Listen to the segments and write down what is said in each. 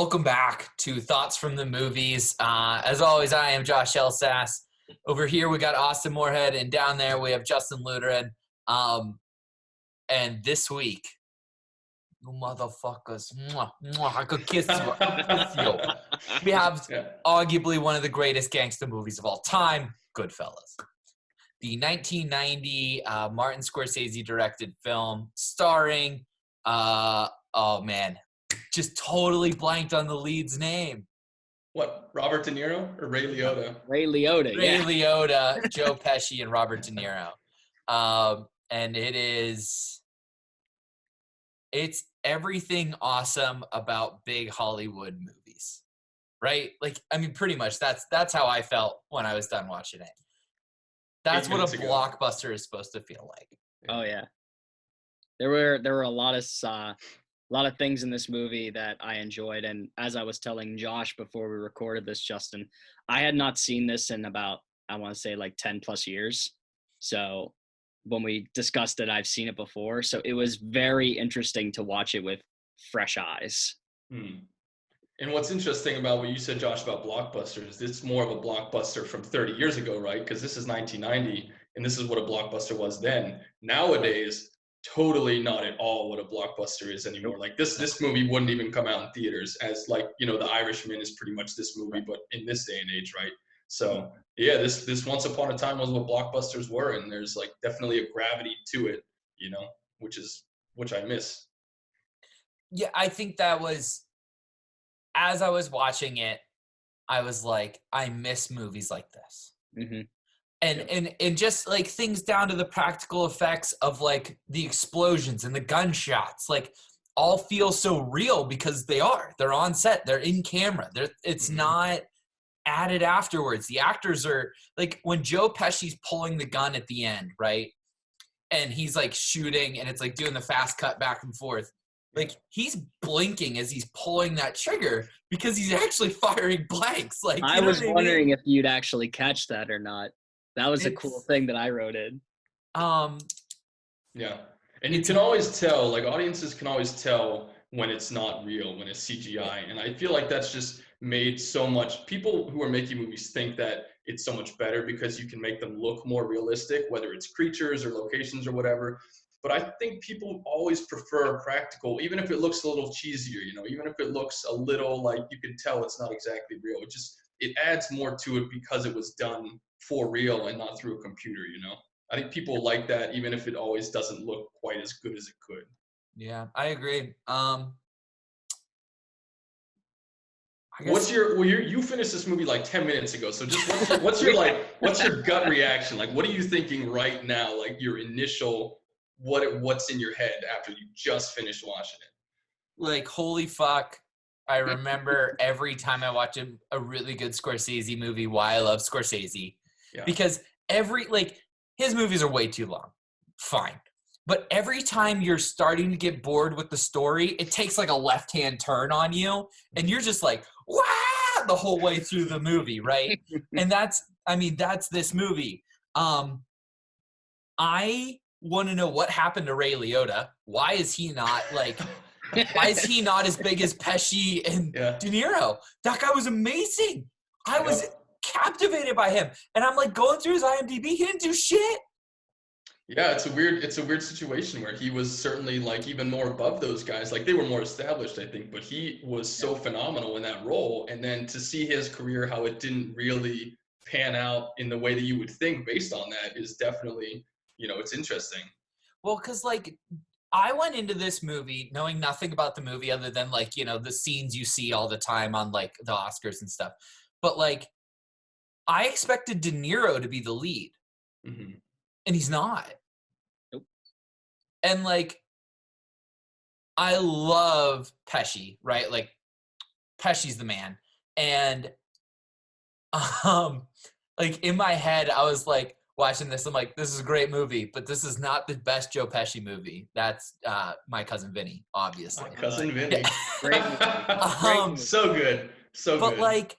Welcome back to Thoughts from the Movies. As always, I am Josh Elsass. Over here, we got Austin Moorhead, and down there, we have Justin Luderin. And this week, you motherfuckers, I could kiss you. I could kiss you. We have arguably one of the greatest gangster movies of all time, GoodFellas. The 1990 Martin Scorsese directed film starring, just totally blanked on the lead's name. What, Robert De Niro or Ray Liotta? Ray Liotta, Ray Liotta, Joe Pesci, and Robert De Niro. And it's everything awesome about big Hollywood movies, right? Like, I mean, pretty much that's how I felt when I was done watching it. That's what a blockbuster is supposed to feel like. Oh yeah. There were a lot of things in this movie that I enjoyed, and as I was telling Josh before we recorded this, Justin, I had not seen this in about, I want to say, like 10 plus years. So when we discussed it, I've seen it before. So it was very interesting to watch it with fresh eyes. And what's interesting about what you said, Josh, about blockbusters, it's more of a blockbuster from 30 years ago, right? Because this is 1990, and this is what a blockbuster was then. Nowadays, totally not at all what a blockbuster is anymore. Like this movie wouldn't even come out in theaters, as like, you know, The Irishman is pretty much this movie, but in this day and age, right? So yeah, this once upon a time was what blockbusters were, and there's like definitely a gravity to it, you know, which I miss. Yeah, I think that was, as I was watching it, I was like, I miss movies like this. Mm-hmm. And just like things down to the practical effects of like the explosions and the gunshots, like all feel so real because they're on set, they're in camera. It's not added afterwards. The actors are like, when Joe Pesci's pulling the gun at the end, right? And he's like shooting and it's like doing the fast cut back and forth. Like he's blinking as he's pulling that trigger because he's actually firing blanks. Like, I was wondering if you'd actually catch that or not. That was a cool thing that I wrote in. Yeah. And you can always tell, like audiences can always tell when it's not real, when it's CGI. And I feel like that's just made so much, people who are making movies think that it's so much better because you can make them look more realistic, whether it's creatures or locations or whatever. But I think people always prefer practical, even if it looks a little cheesier, you know, even if it looks a little like you can tell it's not exactly real. It adds more to it because it was done for real and not through a computer, you know? I think people like that, even if it always doesn't look quite as good as it could. Yeah, I agree. You finished this movie like 10 minutes ago. So just what's your gut reaction? Like, what are you thinking right now? Like your initial, what's in your head after you just finished watching it? Like, holy fuck. I remember every time I watch a really good Scorsese movie, why I love Scorsese. Yeah. Because his movies are way too long. Fine. But every time you're starting to get bored with the story, it takes like a left-hand turn on you. And you're just like, wow, the whole way through the movie, right? And that's this movie. I want to know what happened to Ray Liotta. Why is he not as big as Pesci and De Niro? That guy was amazing. I was captivated by him. And I'm like going through his IMDb, he didn't do shit. Yeah, it's a weird situation where he was certainly like even more above those guys. Like they were more established, I think, but he was so phenomenal in that role. And then to see his career, how it didn't really pan out in the way that you would think based on that is definitely, you know, it's interesting. Well, because like I went into this movie knowing nothing about the movie other than like, you know, the scenes you see all the time on like the Oscars and stuff. But like, I expected De Niro to be the lead. Mm-hmm. And he's not. Nope. And like, I love Pesci, right? Like, Pesci's the man. And like in my head, I was like, watching this, I'm like, this is a great movie, but this is not the best Joe Pesci movie. That's My Cousin Vinny, obviously. My Cousin Vinny. Yeah. Great movie. So good. So but good. But like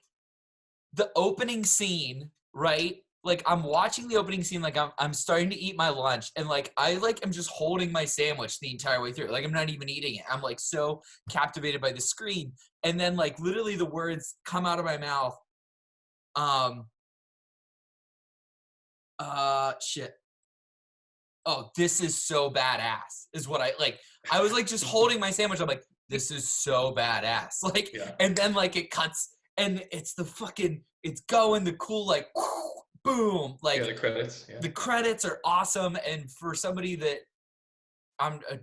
the opening scene, right? like I'm watching the opening scene, like I'm starting to eat my lunch, and like I like am just holding my sandwich the entire way through. Like I'm not even eating it. I'm like so captivated by the screen, and then like literally the words come out of my mouth. Shit. Oh, this is so badass. Is what I like. I was like just holding my sandwich. I'm like, this is so badass. Like, and then like it cuts, and it's the fucking, it's going the cool like. Boom! Like the credits. Yeah. The credits are awesome, and for somebody that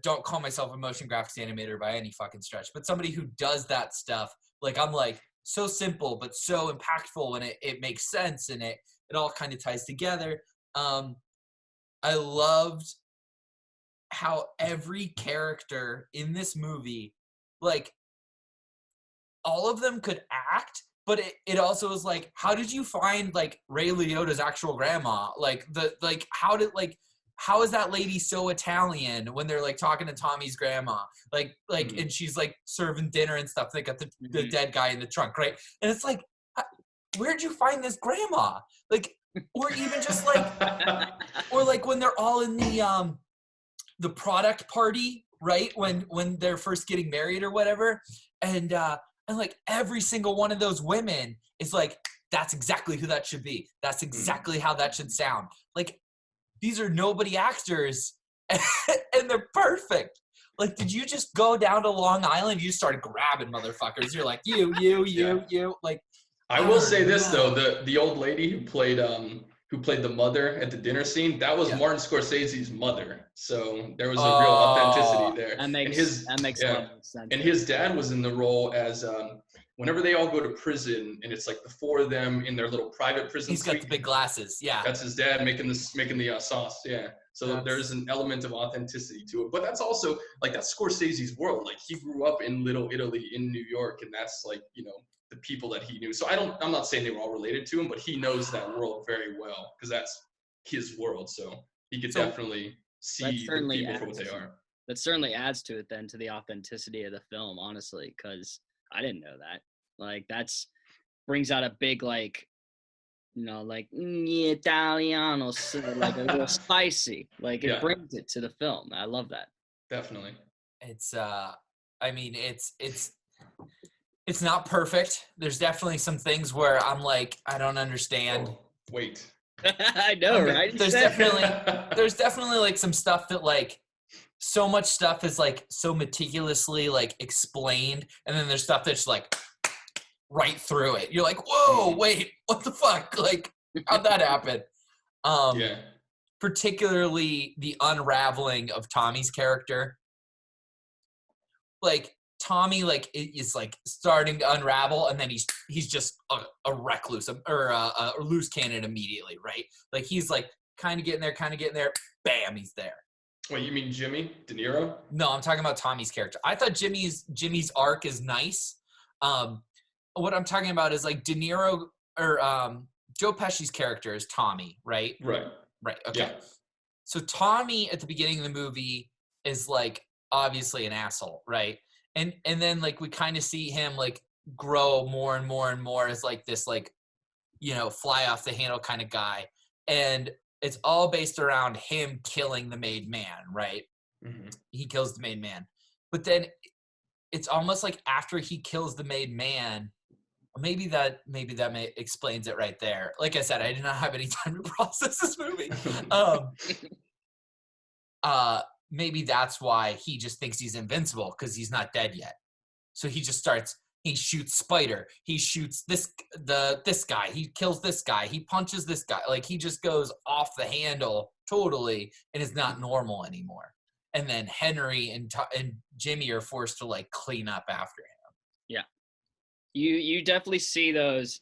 don't call myself a motion graphics animator by any fucking stretch, but somebody who does that stuff, like I'm like so simple but so impactful, and it makes sense, and it all kind of ties together. I loved how every character in this movie, like all of them could act. But it also was like, how did you find like Ray Liotta's actual grandma? Like how is that lady so Italian when they're like talking to Tommy's grandma? Like and she's like serving dinner and stuff. They got the dead guy in the trunk, right? And it's like, where'd you find this grandma? Like, or even just like, or like when they're all in the product party, right? When they're first getting married or whatever, and like every single one of those women is like, that's exactly who that should be. That's exactly how that should sound. Like, these are nobody actors, and they're perfect. Like, did you just go down to Long Island? You started grabbing motherfuckers. You're like, you. Like, I will say this though, the old lady who played the mother at the dinner scene, that was Martin Scorsese's mother. So there was a real authenticity there. That makes a lot of sense. And his dad was in the role as whenever they all go to prison, and it's like the four of them in their little private prison He's got the big glasses. Yeah. That's his dad making the sauce. Yeah. So there's an element of authenticity to it. But that's also like that's Scorsese's world. Like he grew up in Little Italy in New York, and that's like, the people that he knew. So I'm not saying they were all related to him, but he knows that world very well because that's his world. So he could definitely see the people for what they are. That certainly adds to it then, to the authenticity of the film, honestly, because I didn't know that. Like that's brings out a big like, like Italiano, like a little spicy. Like it brings it to the film. I love that. Definitely. It's I mean it's not perfect. There's definitely some things where I'm like, I don't understand. Oh, wait. I know, right? There's definitely like some stuff that like so much stuff is like so meticulously like explained, and then there's stuff that's like right through it. You're like, whoa, wait, what the fuck? Like, how'd that happen? Particularly the unraveling of Tommy's character. Like Tommy like is like starting to unravel, and then he's just a recluse or a loose cannon immediately, right? Like he's like kind of getting there, bam, he's there. Wait, you mean Jimmy De Niro? No, I'm talking about Tommy's character. I thought Jimmy's arc is nice. What I'm talking about is like De Niro or Joe Pesci's character is Tommy, right? Right. Okay. Yeah. So Tommy at the beginning of the movie is like obviously an asshole, right? And then like we kind of see him like grow more and more and more as like this like, fly off the handle kind of guy. And it's all based around him killing the made man, right? Mm-hmm. He kills the made man. But then it's almost like after he kills the made man, maybe that explains it right there. Like I said, I did not have any time to process this movie. Maybe that's why he just thinks he's invincible, because he's not dead yet. So he just he shoots Spider. He shoots this guy. He kills this guy. He punches this guy. Like he just goes off the handle totally and is not normal anymore. And then Henry and Jimmy are forced to like clean up after him. Yeah. You definitely see those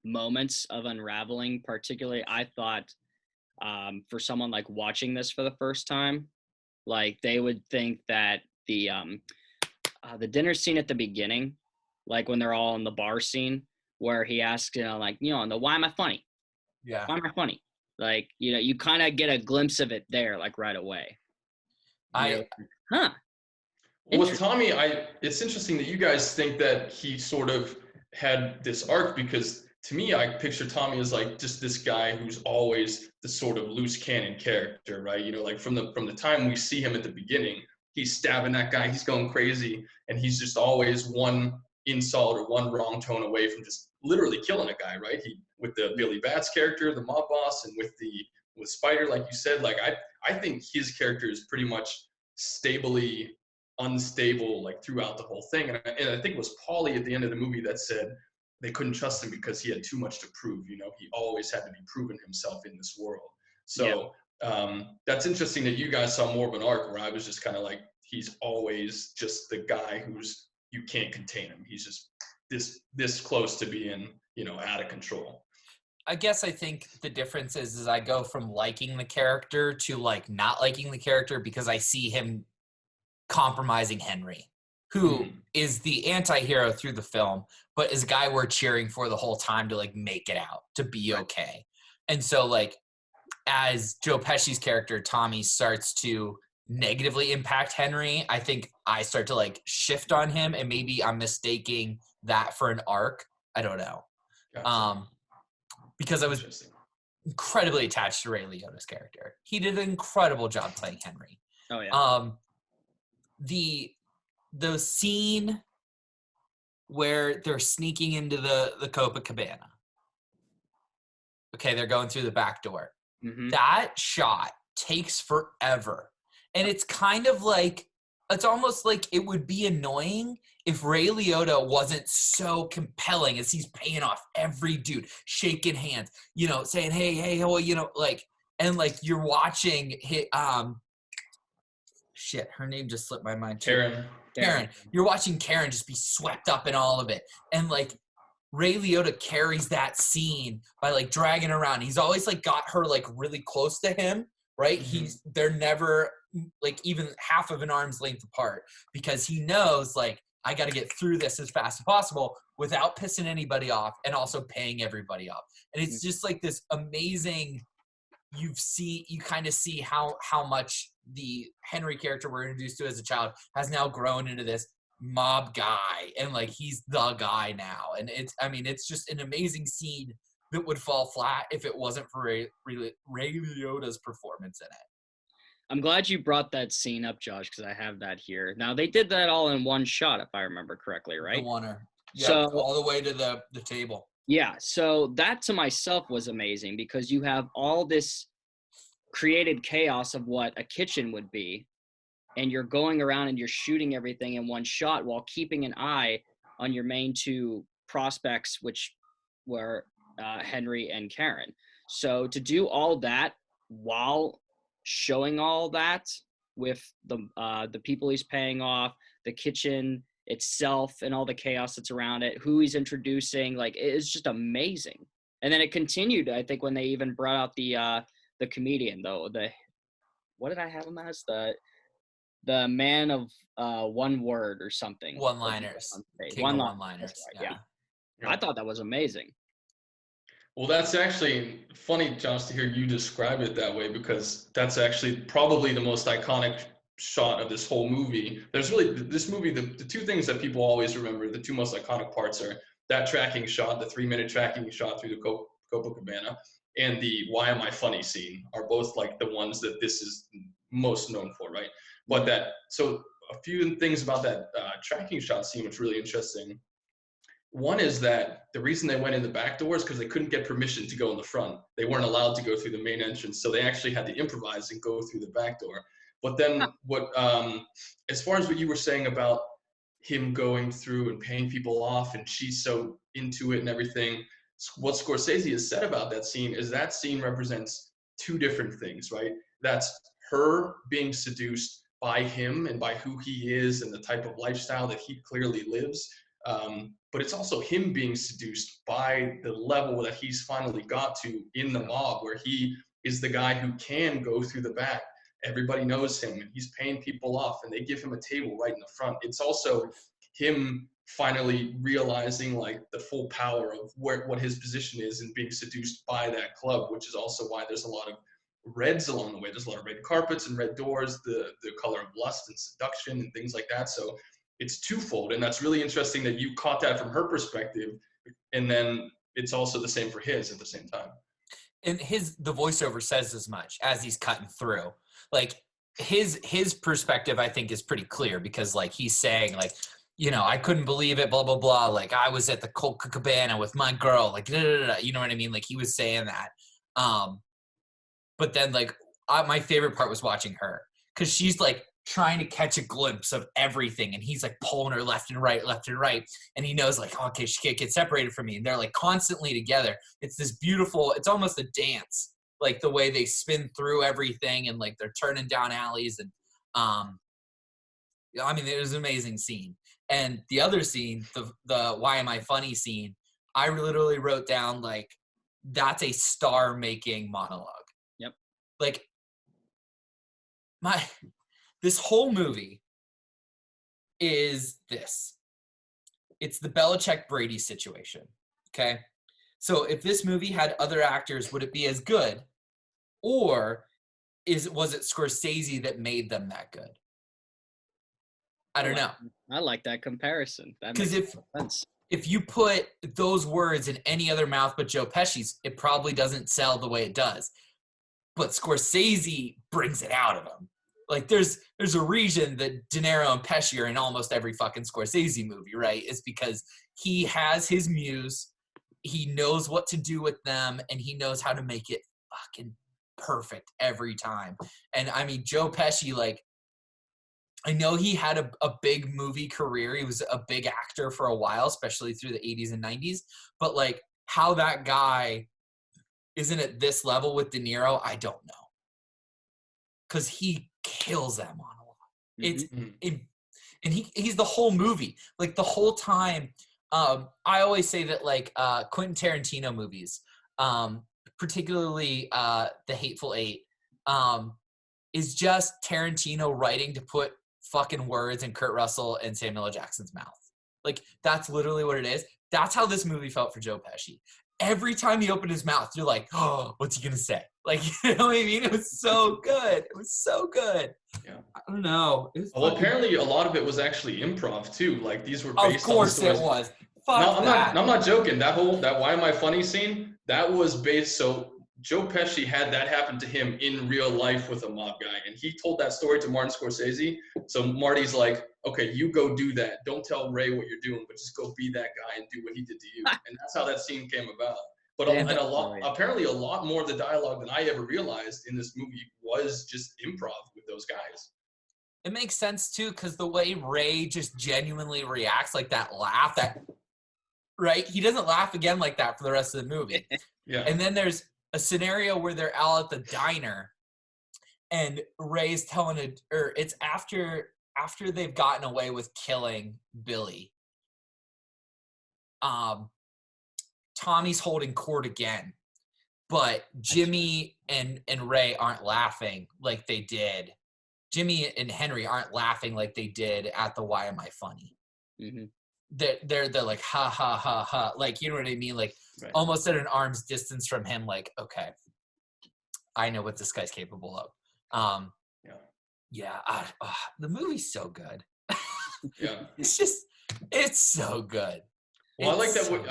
moments of unraveling. Particularly, I thought for someone like watching this for the first time, like they would think that the dinner scene at the beginning, like when they're all in the bar scene, where he asks, why am I funny? Yeah. Why am I funny? Like, you kind of get a glimpse of it there, like right away. Well, with Tommy, it's interesting that you guys think that he sort of had this arc, because to me, I picture Tommy as like just this guy who's always the sort of loose cannon character, right? You know, like from the time we see him at the beginning, he's stabbing that guy, he's going crazy, and he's just always one insult or one wrong tone away from just literally killing a guy, right? He with the Billy Bats character, the mob boss, and with Spider, like you said, like I think his character is pretty much stably unstable like throughout the whole thing. And I think it was Paulie at the end of the movie that said they couldn't trust him because he had too much to prove. You know, he always had to be proving himself in this world. So that's interesting that you guys saw more of an arc where I was just kind of like, he's always just the guy who's, you can't contain him. He's just this close to being, you know, out of control. I guess I think the difference is I go from liking the character to like not liking the character because I see him compromising Henry, who is the anti-hero through the film, but is a guy we're cheering for the whole time to like make it out, to be okay. And so like as Joe Pesci's character, Tommy, starts to negatively impact Henry, I think I start to like shift on him, and maybe I'm mistaking that for an arc. I don't know. Gotcha. Because I was incredibly attached to Ray Liotta's character. He did an incredible job playing Henry. Oh yeah. The scene where they're sneaking into the Copacabana. Okay, they're going through the back door. Mm-hmm. That shot takes forever. And it's kind of like, it's almost like it would be annoying if Ray Liotta wasn't so compelling as he's paying off every dude, shaking hands, you know, saying, hey, well, you know, like, and like you're watching shit, her name just slipped my mind too. Karen. You're watching Karen just be swept up in all of it. And like Ray Liotta carries that scene by like dragging around. He's always like got her like really close to him, right? Mm-hmm. They're never like even half of an arm's length apart, because he knows like I got to get through this as fast as possible without pissing anybody off and also paying everybody off. And it's just like this amazing, you kind of see how much the Henry character we're introduced to as a child has now grown into this mob guy, and like he's the guy now. And it's just an amazing scene that would fall flat if it wasn't for Ray Liotta's performance in it. I'm glad you brought that scene up, Josh, because I have that here. Now, they did that all in one shot, if I remember correctly, right? The oneer. Yep, so all the way to the table. Yeah, so that to myself was amazing, because you have all this created chaos of what a kitchen would be, and you're going around and you're shooting everything in one shot while keeping an eye on your main two prospects, which were Henry and Karen. So to do all that while showing all that with the people he's paying off, the kitchen itself and all the chaos that's around it, who he's introducing, like it's just amazing. And then it continued, I think, when they even brought out the comedian, though. What did I have him as? The man of one word or something. One-liners. One-liners. Right, yeah. I thought that was amazing. Well, that's actually funny, Josh, to hear you describe it that way, because that's actually probably the most iconic shot of this whole movie. There's really, this movie, the two things that people always remember, the two most iconic parts are that tracking shot, the 3-minute tracking shot through the Copacabana, and the "Why Am I Funny" scene are both like the ones that this is most known for, right? But so a few things about that tracking shot scene which really interesting. One is that the reason they went in the back door is because they couldn't get permission to go in the front. They weren't allowed to go through the main entrance, so they actually had to improvise and go through the back door. But then as far as what you were saying about him going through and paying people off, and she's so into it and everything, what Scorsese has said about that scene is that scene represents two different things, right? That's her being seduced by him and by who he is and the type of lifestyle that he clearly lives. But it's also him being seduced by the level that he's finally got to in the mob, where he is the guy who can go through the back. Everybody knows him, and he's paying people off, and they give him a table right in the front. It's also him finally realizing like the full power of what his position is and being seduced by that club, which is also why there's a lot of reds along the way. There's a lot of red carpets and red doors, the color of lust and seduction and things like that. So it's twofold, and that's really interesting that you caught that from her perspective. And then it's also the same for his at the same time. And the voiceover says as much as he's cutting through. Like his perspective, I think, is pretty clear because like he's saying like, you know, I couldn't believe it, blah, blah, blah. Like I was at the Coca Cabana with my girl, like, da, da, da, da. You know what I mean? Like he was saying that. But then like my favorite part was watching her because she's like trying to catch a glimpse of everything. And he's like pulling her left and right. And he knows like, oh, okay, she can't get separated from me. And they're like constantly together. It's this beautiful, it's almost a dance, like the way they spin through everything and like they're turning down alleys. And I mean, it was an amazing scene. And the other scene, the Why Am I Funny scene, I literally wrote down like, that's a star-making monologue. Yep. Like this whole movie is this. It's the Belichick-Brady situation, okay? So if this movie had other actors, would it be as good? Or was it Scorsese that made them that good? I don't know. I like that comparison. Because if you put those words in any other mouth but Joe Pesci's, it probably doesn't sell the way it does. But Scorsese brings it out of him. Like there's a reason that De Niro and Pesci are in almost every fucking Scorsese movie, right? It's because he has his muse, he knows what to do with them, and he knows how to make it fucking perfect every time. And I mean, Joe Pesci, like, I know he had a big movie career. He was a big actor for a while, especially through the 80s and 90s. But like how that guy isn't at this level with De Niro, I don't know. Because he kills that monologue. And he's the whole movie. Like the whole time, I always say that like Quentin Tarantino movies, particularly The Hateful Eight, is just Tarantino writing to put fucking words in Kurt Russell and Samuel L. Jackson's mouth. Like that's literally what it is. That's how this movie felt for Joe Pesci. Every time he opened his mouth, you're like, oh, what's he gonna say? Like, you know what I mean? It was so good. It was so good. Yeah. I don't know. Well, apparently a lot of it was actually improv too. Like these were based on. Of course it was. Fuck that. I'm not joking. That Why Am I Funny scene, that was based. So Joe Pesci had that happen to him in real life with a mob guy. And he told that story to Martin Scorsese. So Marty's like, okay, you go do that. Don't tell Ray what you're doing, but just go be that guy and do what he did to you. And that's how that scene came about. But apparently a lot more of the dialogue than I ever realized in this movie was just improv with those guys. It makes sense too, because the way Ray just genuinely reacts, like that laugh, right? He doesn't laugh again like that for the rest of the movie. Yeah. And then there's a scenario where they're all at the diner and Ray's telling it's after they've gotten away with killing Billy. Tommy's holding court again, but Jimmy and Ray aren't laughing like they did. Jimmy and Henry aren't laughing like they did at the Why Am I Funny? Mm-hmm. They're like ha ha ha ha, like, you know what I mean, like right. Almost at an arm's distance from him, like, okay, I know what this guy's capable of. The movie's so good. Yeah. it's so good. Well, I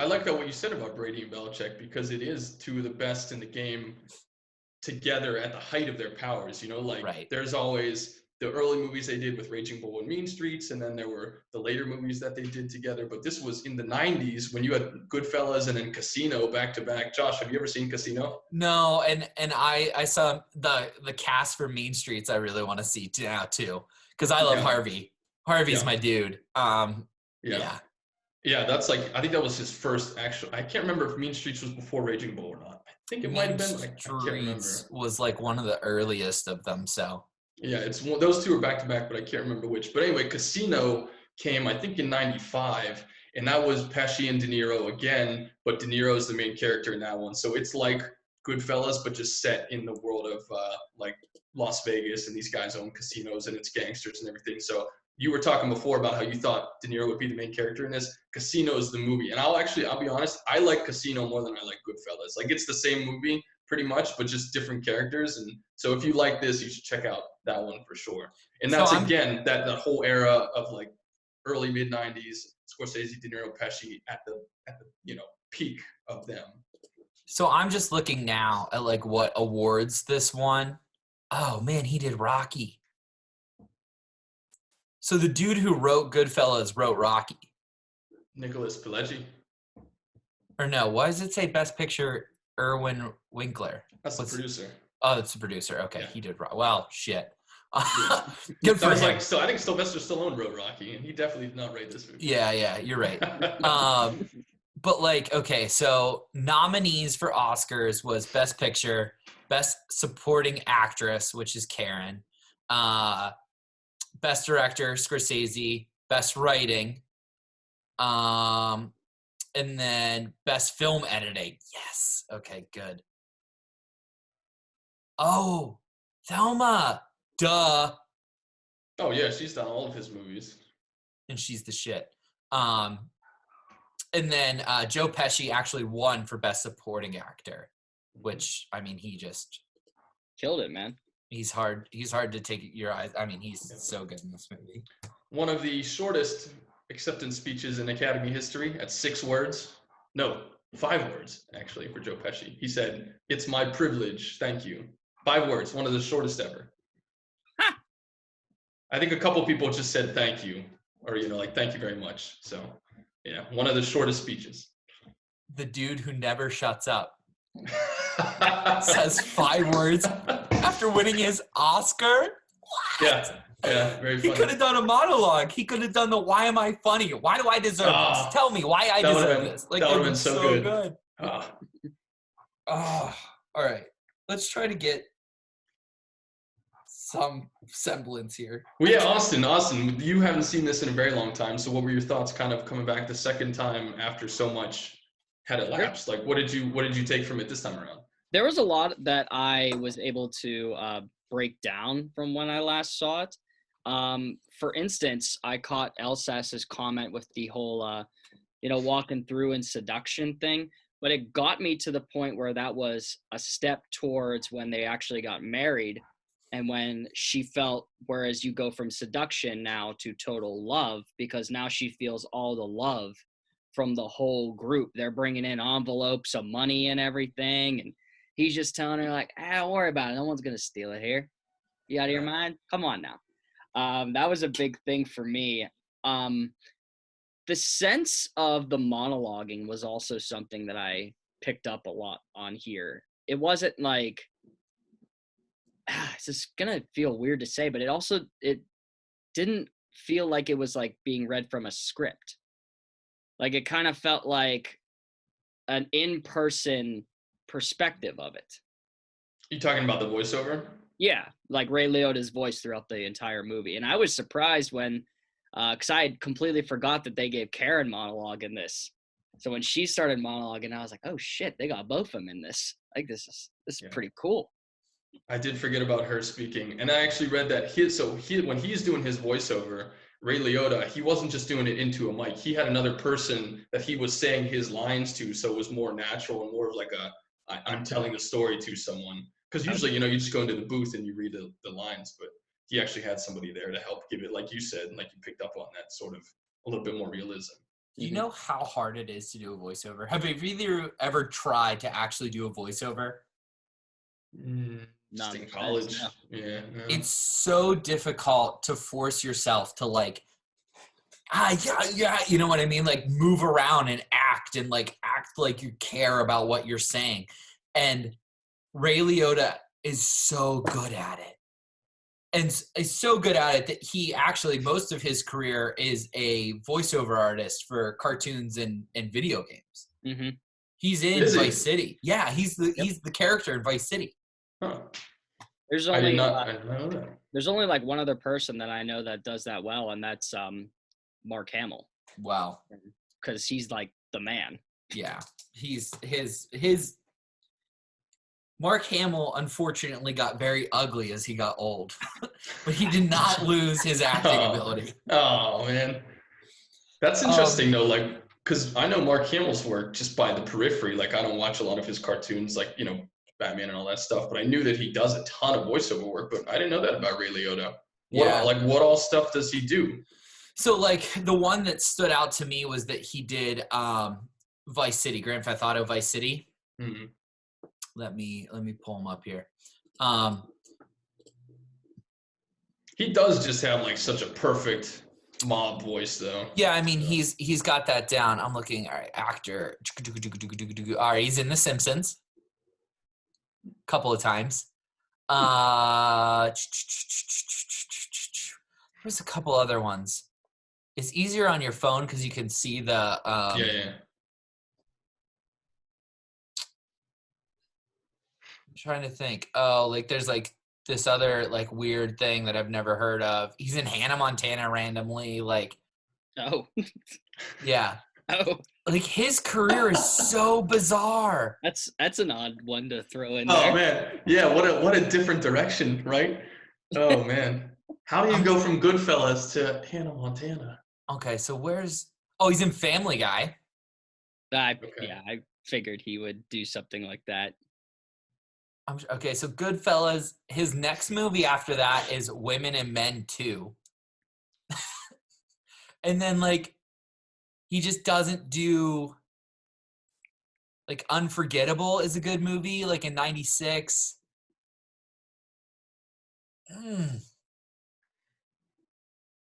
like that what you said about Brady and Belichick, because it is two of the best in the game together at the height of their powers. You know, like right. There's always the early movies they did with Raging Bull and Mean Streets, and then there were the later movies that they did together. But this was in the 90s when you had Goodfellas and then Casino back to back. Josh, have you ever seen Casino? No, and I saw the cast for Mean Streets. I really want to see now too, because I love Harvey. Harvey's my dude. Yeah, that's like, I think that was his first actual. I can't remember if Mean Streets was before Raging Bull or not. I think it might have been. Like, I can't remember. Was like one of the earliest of them. So yeah, those two are back to back, but I can't remember which. But anyway, Casino came, I think, in '95, and that was Pesci and De Niro again, but De Niro is the main character in that one. So it's like Goodfellas, but just set in the world of like Las Vegas, and these guys own casinos, and it's gangsters and everything. So you were talking before about how you thought De Niro would be the main character in this. Casino is the movie. And I'll be honest, I like Casino more than I like Goodfellas. Like, it's the same movie pretty much, but just different characters. And so if you like this, you should check out that one for sure. And that's, again, that whole era of like early mid-90s Scorsese, De Niro, Pesci at the peak of them. So I'm just looking now at like what awards this won. Oh man, he did Rocky. So the dude who wrote Goodfellas wrote Rocky. Nicholas Pileggi. Or no, why does it say Best Picture Irwin Winkler? That's the producer. Oh, that's the producer. Okay, Yeah. He did Rocky. Well, shit. Yeah. Good for him. I think Sylvester Stallone wrote Rocky, and he definitely did not write this movie. Yeah, you're right. But like, okay, so nominees for Oscars was Best Picture, Best Supporting Actress, which is Karen, Best Director, Scorsese, Best Writing, and then Best Film Editing. Yes. Okay, good. Oh, Thelma. Duh. Oh yeah, she's done all of his movies. And she's the shit. And then Joe Pesci actually won for Best Supporting Actor, which, I mean, he just killed it, man. He's hard to take your eyes. I mean, he's so good in this movie. One of the shortest acceptance speeches in Academy history at 6 words. No, 5 words, actually, for Joe Pesci. He said, "It's my privilege, thank you." 5 words, one of the shortest ever. Ha! I think a couple people just said thank you, or, thank you very much. So, yeah, one of the shortest speeches. The dude who never shuts up says 5 words after winning his Oscar? What? Yeah, very funny. He could have done a monologue. He could have done the "Why am I funny? Why do I deserve this? Tell me why I deserve this." Like, that would have been so good. Oh, all right. Let's try to get some semblance here. Well, yeah, Austin, you haven't seen this in a very long time. So what were your thoughts kind of coming back the second time after so much had elapsed? Like, what did you take from it this time around? There was a lot that I was able to break down from when I last saw it. For instance, I caught Elsas's comment with the whole, walking through and seduction thing, but it got me to the point where that was a step towards when they actually got married, and when she felt, whereas you go from seduction now to total love, because now she feels all the love from the whole group. They're bringing in envelopes of money and everything, and he's just telling her, like, don't worry about it. No one's going to steal it here. You out of your mind? Come on now. That was a big thing for me. The sense of the monologuing was also something that I picked up a lot on here. It wasn't like, it's just going to feel weird to say, but it didn't feel like it was like being read from a script. Like, it kind of felt like an in-person perspective of it. You talking about the voiceover? Yeah, like Ray Liotta's voice throughout the entire movie. And I was surprised when, because I had completely forgot that they gave Karen monologue in this. So when she started monologuing, I was like, oh shit, they got both of them in this. Like, this is pretty cool. I did forget about her speaking. And I actually read that when he's doing his voiceover, Ray Liotta, he wasn't just doing it into a mic. He had another person that he was saying his lines to, so it was more natural and more of like I'm telling the story to someone. Because usually, you just go into the booth and you read the lines, but he actually had somebody there to help give it, like you said, and like you picked up on that, sort of a little bit more realism. Do you know how hard it is to do a voiceover? Have either ever tried to actually do a voiceover? Just in college. Yeah. No. It's so difficult to force yourself to like, yeah, you know what I mean? Like, move around and act like you care about what you're saying. And Ray Liotta is so good at it. And is so good at it that he actually, most of his career is a voiceover artist for cartoons and video games. Mm-hmm. He's in Vice City. Yeah, he's the character in Vice City. Huh. There's only there's only like one other person that I know that does that well, and that's Mark Hamill. Wow. Because he's like the man. Yeah. He's his Mark Hamill unfortunately got very ugly as he got old, but he did not lose his acting ability. Oh man, that's interesting though. Like, because I know Mark Hamill's work just by the periphery. Like, I don't watch a lot of his cartoons, like Batman and all that stuff. But I knew that he does a ton of voiceover work. But I didn't know that about Ray Liotta. What all stuff does he do? So like the one that stood out to me was that he did Vice City, Grand Theft Auto Vice City. Mm-hmm. Let me pull him up here. He does just have like such a perfect mob voice, though. Yeah, I mean he's got that down. I'm looking. All right, actor. All right, he's in The Simpsons a couple of times. There's a couple other ones. It's easier on your phone because you can see the. Yeah. I'm trying to think. Oh, like there's like this other like weird thing that I've never heard of. He's in Hannah Montana randomly. Like, Oh. yeah. Oh. Like his career is so bizarre. That's an odd one to throw in Oh there. man, yeah. What a different direction, right? Oh man, how do you go from Goodfellas to Hannah Montana? Okay, so where's? Oh, he's in Family Guy. Yeah, I figured he would do something like that. Okay, so Goodfellas. His next movie after that is Women and Men 2. And then like he just doesn't do like Unforgettable is a good movie, like in 96.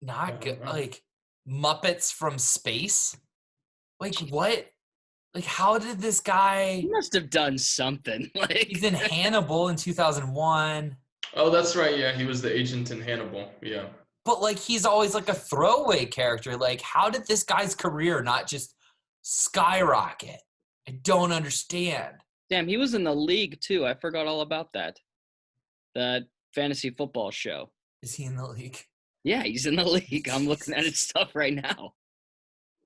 Not good. Like Muppets from Space. Like what? Like how did this guy? He must have done something. Like He's in Hannibal in 2001. Oh, that's right. Yeah, he was the agent in Hannibal. Yeah. But like he's always like a throwaway character. Like how did this guy's career not just skyrocket? I don't understand. Damn, he was in the league too. I forgot all about that. That fantasy football show. Is he in the league? Yeah, he's in the league. I'm looking at his stuff right now.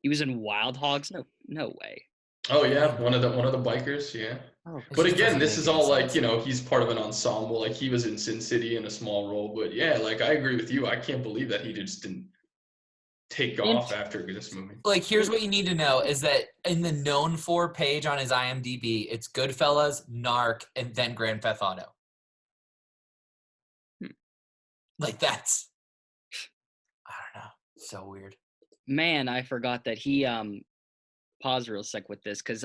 He was in Wild Hogs. No way. Oh yeah, one of the bikers. Yeah. Oh, But again, this is all like, he's part of an ensemble. Like he was in Sin City in a small role. But yeah, like I agree with you. I can't believe that he just didn't take off after this movie. Like here's what you need to know is that in the known for page on his IMDb, it's Goodfellas, Narc, and then Grand Theft Auto. Like that's, I don't know, so weird. Man, I forgot that he pause real sec with this because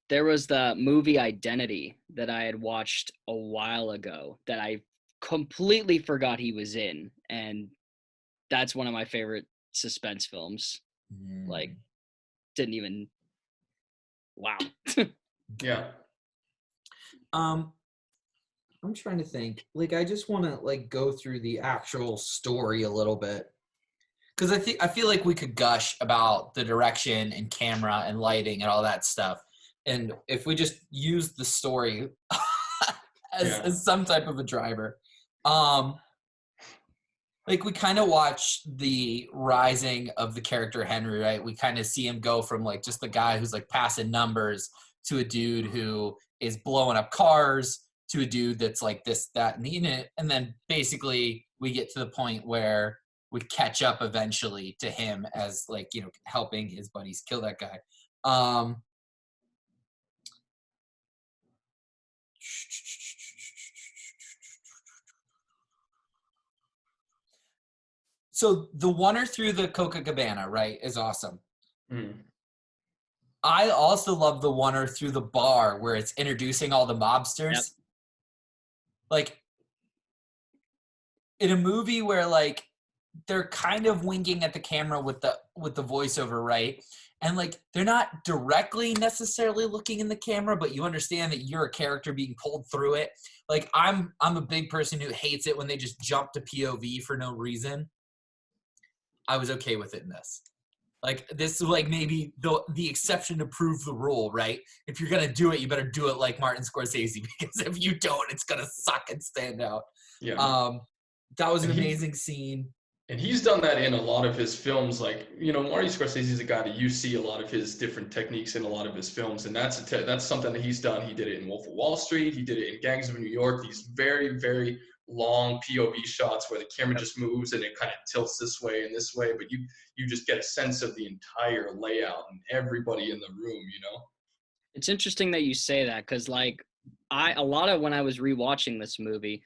there was the movie Identity that I had watched a while ago that I completely forgot he was in, and that's one of my favorite suspense films. Like, didn't even. Wow. Yeah. I'm trying to think. Like, I just want to like go through the actual story a little bit. Because I feel like we could gush about the direction and camera and lighting and all that stuff. And if we just use the story as some type of a driver, like we kind of watch the rising of the character Henry, right? We kind of see him go from like just the guy who's like passing numbers to a dude who is blowing up cars to a dude that's like this, that, and the unit. And then basically we get to the point where we catch up eventually to him as like, helping his buddies kill that guy. So the oneer through the Copacabana, right, is awesome. I also love the oneer through the bar where it's introducing all the mobsters. Yep. Like in a movie where like they're kind of winking at the camera with the voiceover, right? And like they're not directly necessarily looking in the camera, but you understand that you're a character being pulled through it. Like I'm a big person who hates it when they just jump to POV for no reason. I was okay with it in this. Like this is like maybe the exception to prove the rule, right? If you're gonna do it, you better do it like Martin Scorsese, because if you don't, it's gonna suck and stand out. Yeah. That was an amazing scene. And he's done that in a lot of his films. Like, Marty Scorsese is a guy that you see a lot of his different techniques in a lot of his films. And that's something that he's done. He did it in Wolf of Wall Street. He did it in Gangs of New York. These very, very long POV shots where the camera just moves and it kind of tilts this way and this way. But you just get a sense of the entire layout and everybody in the room, It's interesting that you say that because, like, a lot of when I was rewatching this movie,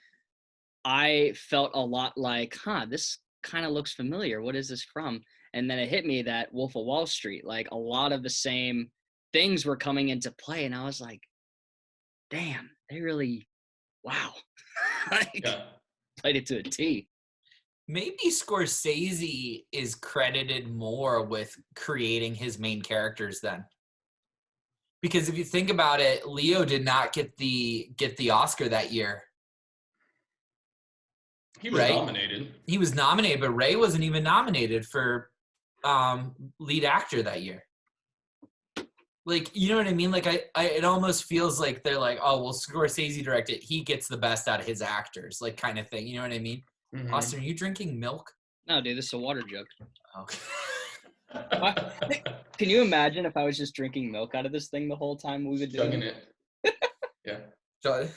I felt a lot like, this kind of looks familiar. What is this from? And then it hit me that Wolf of Wall Street, like a lot of the same things were coming into play. And I was like, damn, they really, wow. Like, Yeah. played it to a T. Maybe Scorsese is credited more with creating his main characters then. Because if you think about it, Leo did not get the Oscar that year. He was nominated. He was nominated, but Ray wasn't even nominated for lead actor that year. Like, you know what I mean? Like, it almost feels like they're like, oh, well, Scorsese directed, he gets the best out of his actors, like, kind of thing. You know what I mean? Mm-hmm. Austin, are you drinking milk? No, dude, this is a water jug. Oh. Can you imagine if I was just drinking milk out of this thing the whole time we would do Chugging it. Yeah.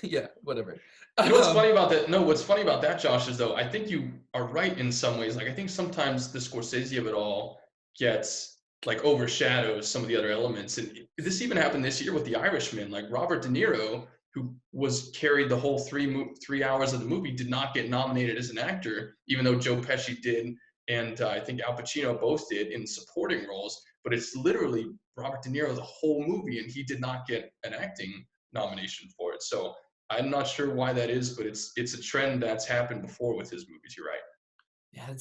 Yeah, whatever. You know what's funny about that? No, what's funny about that, Josh, is though, I think you are right in some ways. Like, I think sometimes the Scorsese of it all gets, like, overshadows some of the other elements. And this even happened this year with The Irishman. Like, Robert De Niro, who was carried the whole 3 hours of the movie, did not get nominated as an actor, even though Joe Pesci did, and I think Al Pacino both did in supporting roles. But it's literally Robert De Niro the whole movie, and he did not get an acting nomination for it. So I'm not sure why that is, but it's a trend that's happened before with his movies. You're right. Yeah,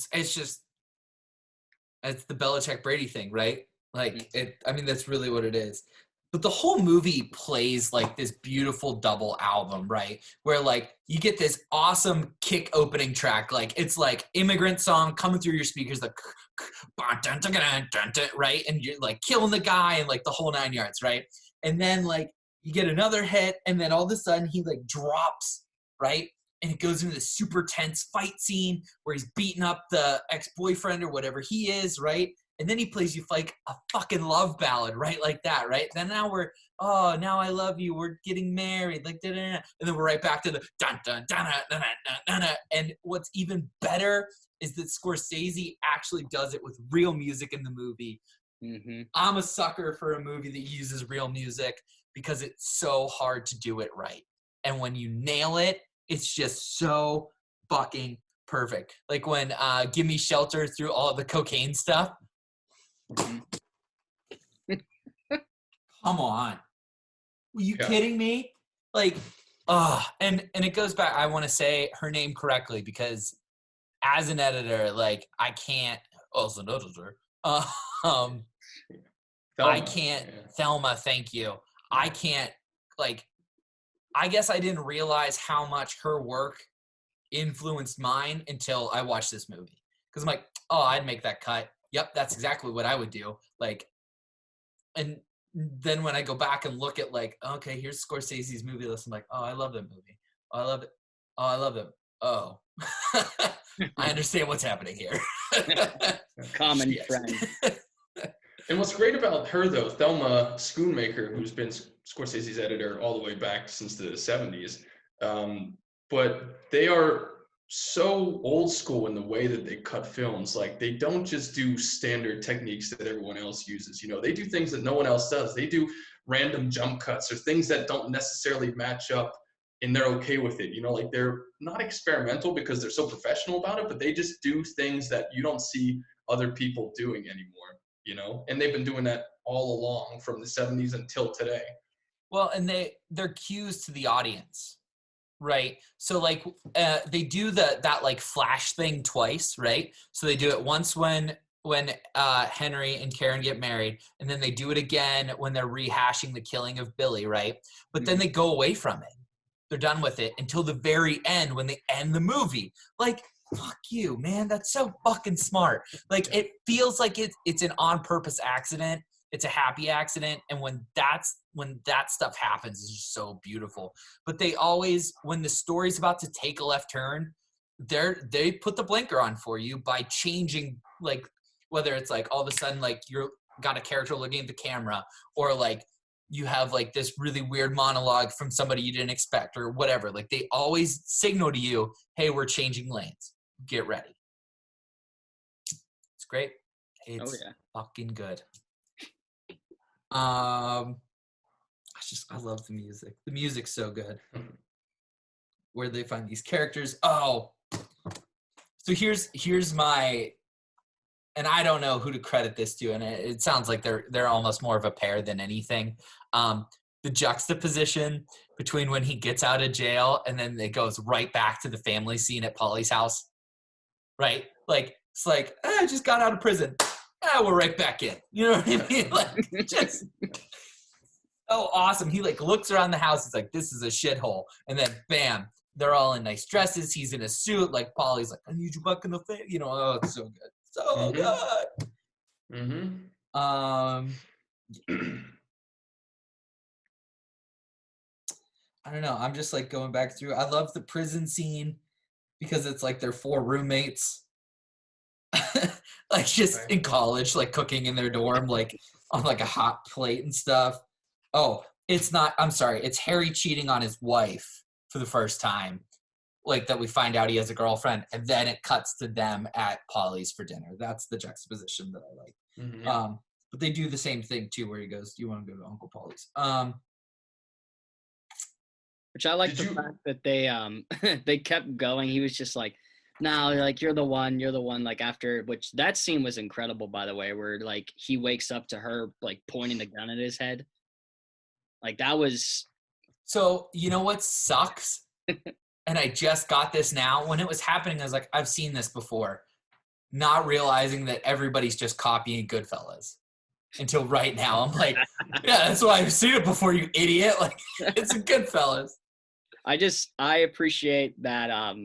it's the Belichick Brady thing, right? Like, I mean, that's really what it is. But the whole movie plays like this beautiful double album, right? Where, like, you get this awesome kick opening track. Like, it's like Immigrant Song coming through your speakers, like, right? And you're like killing the guy and like the whole 9 yards, right? And then, like, you get another hit, and then all of a sudden he like drops, right? And it goes into this super tense fight scene where he's beating up the ex-boyfriend or whatever he is, right? And then he plays you like a fucking love ballad, right? Like that, right? Then now we're, oh, now I love you. We're getting married, like da da da. And then we're right back to the dun dun dun dun dun dun dun. And what's even better is that Scorsese actually does it with real music in the movie. Mm-hmm. I'm a sucker for a movie that uses real music because it's so hard to do it right. And when you nail it, it's just so fucking perfect. Like when Give Me Shelter through all the cocaine stuff. Come on. Were you kidding me? Like, and it goes back, I want to say her name correctly because as an editor, like, I can't, as an editor, Thelma. I can't, Thelma, thank you. I can't, like, I guess I didn't realize how much her work influenced mine until I watched this movie. Because I'm like, oh, I'd make that cut. Yep, that's exactly what I would do. Like, and then when I go back and look at, like, okay, here's Scorsese's movie list, I'm like, oh, I love that movie. Oh, I love it. Oh, I love them. Oh. I understand what's happening here. Common friend. And what's great about her, though, Thelma Schoonmaker, who's been Scorsese's editor all the way back since the 70s, but they are so old school in the way that they cut films. Like, they don't just do standard techniques that everyone else uses. You know, they do things that no one else does. They do random jump cuts or things that don't necessarily match up, and they're okay with it. You know, like, they're not experimental because they're so professional about it, but they just do things that you don't see other people doing anymore. You know, and they've been doing that all along from the 70s until today. Well, and they're cues to the audience, right? So, like, they do that like flash thing twice, right? So they do it once when Henry and Karen get married, and then they do it again when they're rehashing the killing of Billy, right? But then they go away from it. They're done with it until the very end when they end the movie. Like, fuck you, man. That's so fucking smart. Like, it feels like it's an on-purpose accident. It's a happy accident. And when that stuff happens, it's just so beautiful. But they always, when the story's about to take a left turn, they put the blinker on for you by changing, like, whether it's like all of a sudden, like, you're got a character looking at the camera, or like you have like this really weird monologue from somebody you didn't expect or whatever. Like, they always signal to you, hey, we're changing lanes. Get ready. It's great. It's fucking good. I love the music. The music's so good. Where they find these characters. Oh, So here's my, and I don't know who to credit this to, and it sounds like they're almost more of a pair than anything. The juxtaposition between when he gets out of jail and then it goes right back to the family scene at Polly's house, right? Like, it's like, I just got out of prison. We're right back in. You know what I mean? Like, just so awesome. He like looks around the house. It's like, this is a shithole. And then bam, they're all in nice dresses. He's in a suit. Like Polly's like, I need you back in the face. You know, oh, it's so good. So good. I don't know. I'm just like going back through. I love the prison scene because it's like their 4 roommates, like just in college, like cooking in their dorm, like on like a hot plate and stuff. Oh, it's not. I'm sorry. It's Harry cheating on his wife for the first time, like that we find out he has a girlfriend, and then it cuts to them at Polly's for dinner. That's the juxtaposition that I like. But they do the same thing too, where he goes, "Do you want to go to Uncle Polly's?" Which I like the fact that they they kept going. He was just like, no, like you're the one, like after, which that scene was incredible, by the way, where like he wakes up to her like pointing the gun at his head. Like that was. So you know what sucks? And I just got this now. When it was happening, I was like, I've seen this before. Not realizing that everybody's just copying Goodfellas. Until right now. I'm like, yeah, that's why I've seen it before, you idiot. Like, it's a Goodfellas. I appreciate that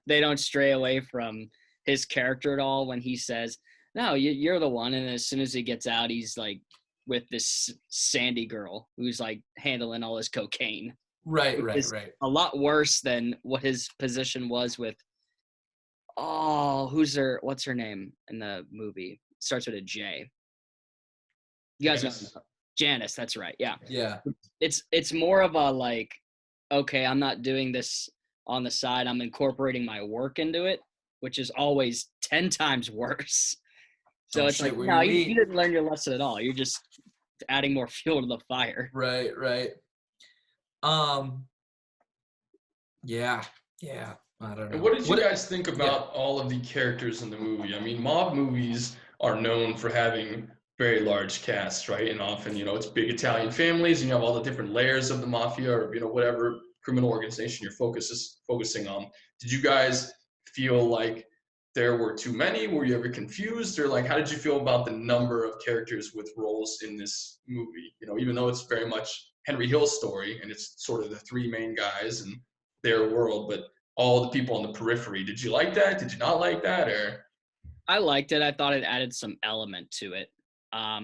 they don't stray away from his character at all when he says, no, you're the one. And as soon as he gets out, he's like with this Sandy girl who's like handling all his cocaine. Right. A lot worse than what his position was with, what's her name in the movie? It starts with a J. You guys know Janice, that's right. Yeah. Yeah. It's more of a like, okay, I'm not doing this on the side. I'm incorporating my work into it, which is always 10 times worse. So it's like, no, you didn't learn your lesson at all. You're just adding more fuel to the fire. Right. Yeah. I don't know. And what did you guys think about all of the characters in the movie? I mean, mob movies are known for having very large casts, right? And often, it's big Italian families, and you have all the different layers of the mafia, or whatever criminal organization you're focusing on. Did you guys feel like there were too many? Were you ever confused, or like how did you feel about the number of characters with roles in this movie? Even though it's very much Henry Hill's story and it's sort of the 3 main guys and their world, but all the people on the periphery. Did you like that? Did you not like that? Or I liked it. I thought it added some element to it. Now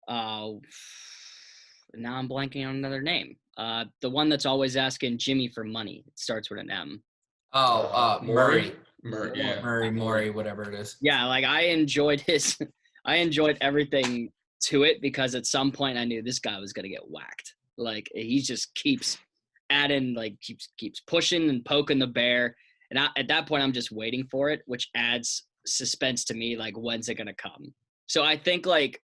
I'm blanking on another name. The one that's always asking Jimmy for money. It starts with an M. Murray. Yeah. Murray, whatever it is. Yeah, like I enjoyed everything to it, because at some point I knew this guy was gonna get whacked. Like he just keeps adding, like keeps pushing and poking the bear. And at that point I'm just waiting for it, which adds suspense to me, like when's it gonna come? So I think like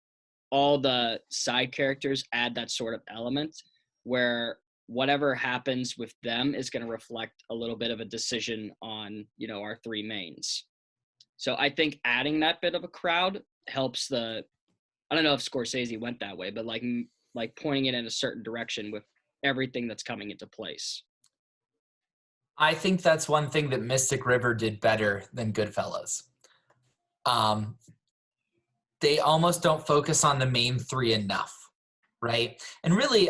all the side characters add that sort of element where whatever happens with them is going to reflect a little bit of a decision on, our 3 mains. So I think adding that bit of a crowd helps I don't know if Scorsese went that way, but like pointing it in a certain direction with everything that's coming into place. I think that's one thing that Mystic River did better than Goodfellas. They almost don't focus on the main 3 enough, right? And really,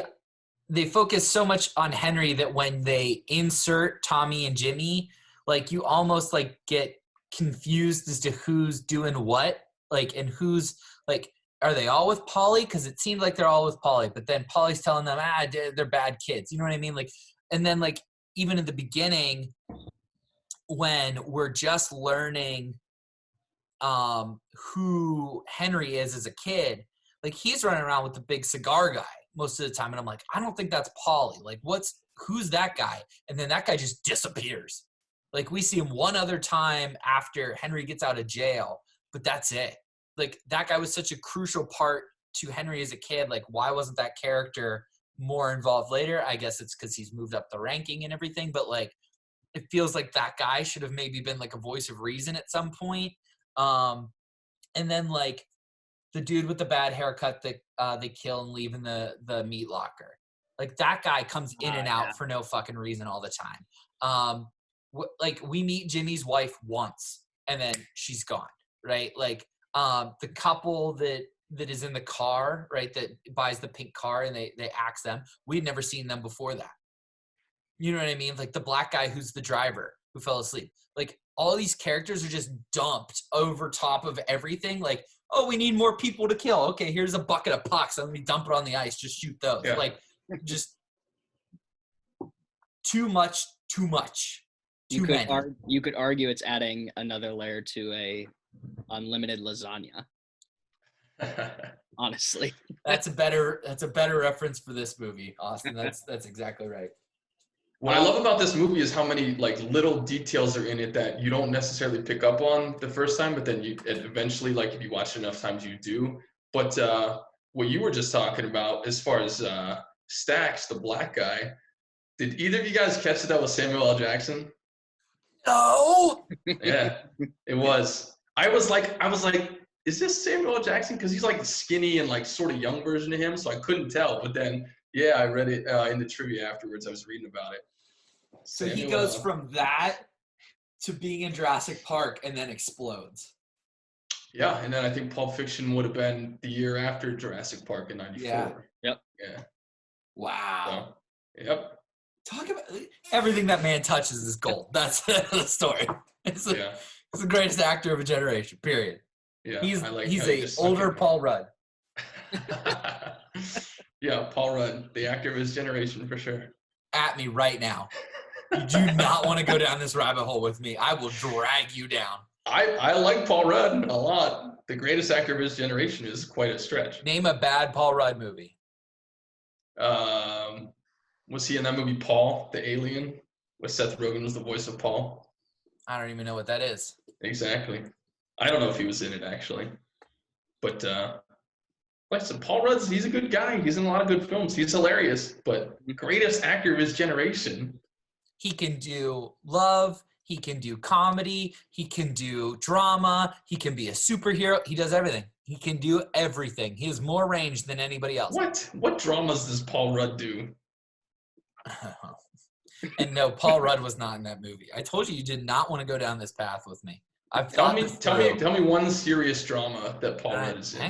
they focus so much on Henry that when they insert Tommy and Jimmy, like you almost like get confused as to who's doing what, like, and who's like, are they all with Polly? Because it seemed like they're all with Polly, but then Polly's telling them, they're bad kids. You know what I mean? Like, and then like even in the beginning, when we're just learning who Henry is as a kid, like he's running around with the big cigar guy most of the time, and I'm like, I don't think that's Paulie. Like who's that guy? And then that guy just disappears. Like we see him one other time after Henry gets out of jail, but that's it. Like that guy was such a crucial part to Henry as a kid. Like why wasn't that character more involved later? I guess it's because he's moved up the ranking and everything, but like it feels like that guy should have maybe been like a voice of reason at some point. And then like the dude with the bad haircut that they kill and leave in the meat locker. Like that guy comes in and out for no fucking reason all the time. Like we meet Jimmy's wife once and then she's gone, right? Like the couple that is in the car, right, that buys the pink car and they axe them. We'd never seen them before that. You know what I mean? Like the black guy who's the driver who fell asleep. Like all these characters are just dumped over top of everything. Like, oh, we need more people to kill. Okay, here's a bucket of pucks. Let me dump it on the ice. Just shoot those. Yeah. Like just too much. You could argue it's adding another layer to a unlimited lasagna. Honestly, that's a better reference for this movie, Austin. That's exactly right. What I love about this movie is how many like little details are in it that you don't necessarily pick up on the first time, but then eventually, like if you watch it enough times, you do. But what you were just talking about, as far as Stax, the black guy, did either of you guys catch that was Samuel L. Jackson? No. Yeah, it was. I was like, is this Samuel L. Jackson? Because he's like skinny and like sort of young version of him, so I couldn't tell. But then, yeah, I read it in the trivia afterwards. I was reading about it. So he goes from that to being in Jurassic Park and then explodes. Yeah, and then I think Pulp Fiction would have been the year after Jurassic Park in '94. Yeah. Yep. Yeah. Wow. So, yep. Talk about everything that man touches is gold. That's the story. It's the greatest actor of a generation. Period. Yeah. He's a older Paul Rudd. Yeah, Paul Rudd, the actor of his generation for sure. At me right now. You do not want to go down this rabbit hole with me. I will drag you down. I like Paul Rudd a lot. The greatest actor of his generation is quite a stretch. Name a bad Paul Rudd movie. Was he in that movie Paul, the Alien, with Seth Rogen was the voice of Paul? I don't even know what that is. Exactly. I don't know if he was in it actually, but like I said, Paul Rudd's he's a good guy. He's in a lot of good films. He's hilarious, but greatest actor of his generation. He can do love. He can do comedy. He can do drama. He can be a superhero. He does everything. He can do everything. He has more range than anybody else. What dramas does Paul Rudd do? And no, Paul Rudd was not in that movie. I told you did not want to go down this path with me. Tell me one serious drama that Paul Rudd is in.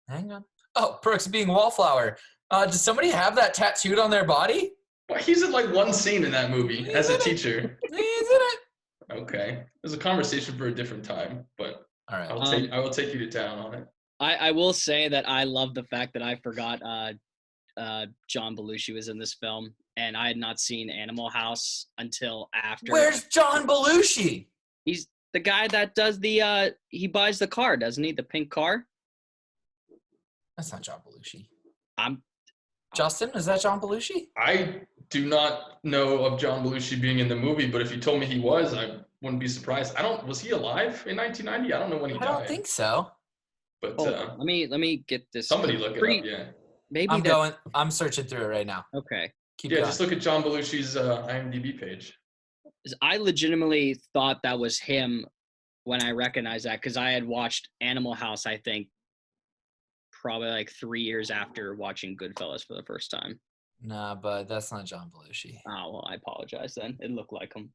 Hang on. Oh, Perks being Wallflower. Does somebody have that tattooed on their body? Well, he's in like one scene in that movie as a teacher. He's in it. Okay, there's a conversation for a different time, but all right, I will take you to town on it. I will say that I love the fact that I forgot John Belushi was in this film, and I had not seen Animal House until after. Where's John Belushi? He's the guy that does he buys the car, doesn't he? The pink car. That's not John Belushi. Justin, is that John Belushi? I do not know of John Belushi being in the movie, but if you told me he was, I wouldn't be surprised. Was he alive in 1990? I don't know when he died. I don't think so. But let me get this. Somebody look it up, yeah. Maybe I'm searching through it right now. Okay. Keep going. Just look at John Belushi's IMDb page. I legitimately thought that was him when I recognized that, because I had watched Animal House, I think, probably like 3 years after watching Goodfellas for the first time. Nah, but that's not John Belushi. Oh, well, I apologize then. It looked like him.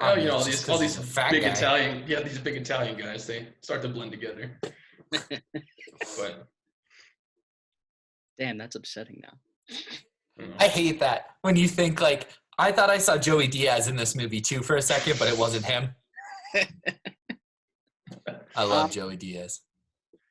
Oh, all these big Italian, these big Italian guys, they start to blend together. But damn, that's upsetting now. I hate that when you think like, I thought I saw Joey Diaz in this movie too for a second, but it wasn't him. I love Joey Diaz.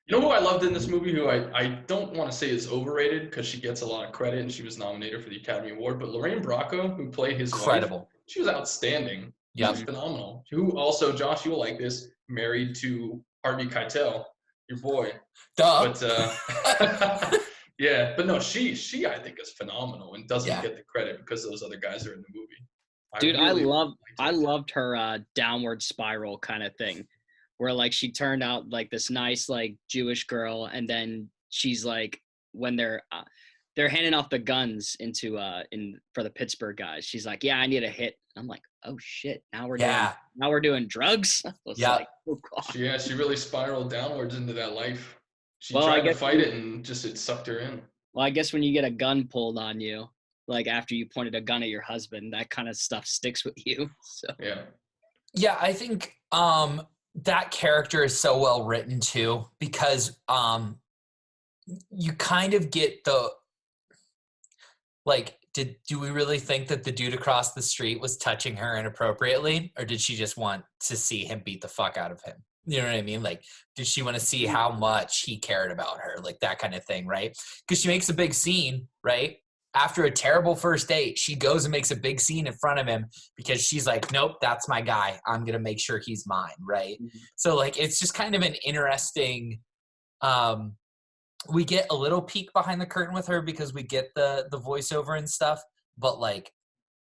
You know who I loved in this movie, who I don't want to say is overrated because she gets a lot of credit and she was nominated for the Academy Award, but Lorraine Bracco, who played his wife, she was outstanding. She was phenomenal. Who also, Josh, you will like this, married to Harvey Keitel, your boy. Duh. But yeah, but no, she I think is phenomenal and doesn't get the credit because those other guys are in the movie. Dude, I loved her downward spiral kind of thing, where like she turned out like this nice like Jewish girl, and then she's like, when they're they're handing off the guns into for the Pittsburgh guys. She's like, "Yeah, I need a hit." I'm like, "Oh shit! Now we're doing drugs." I was Yeah. like, "Oh god." She really spiraled downwards into that life. She Well, I tried to guess fight it and just it sucked her in. Well, I guess when you get a gun pulled on you, like after you pointed a gun at your husband, that kind of stuff sticks with you. So Yeah. Yeah, I think that character is so well written too, because you kind of get the, like, do we really think that the dude across the street was touching her inappropriately, or did she just want to see him beat the fuck out of him? You know what I mean? Like, did she want to see how much he cared about her? Like that kind of thing, right? Because she makes a big scene, right? After a terrible first date, she goes and makes a big scene in front of him because she's like, nope, that's my guy. I'm going to make sure he's mine, right? So, like, it's just kind of an interesting, we get a little peek behind the curtain with her because we get the voiceover and stuff, but like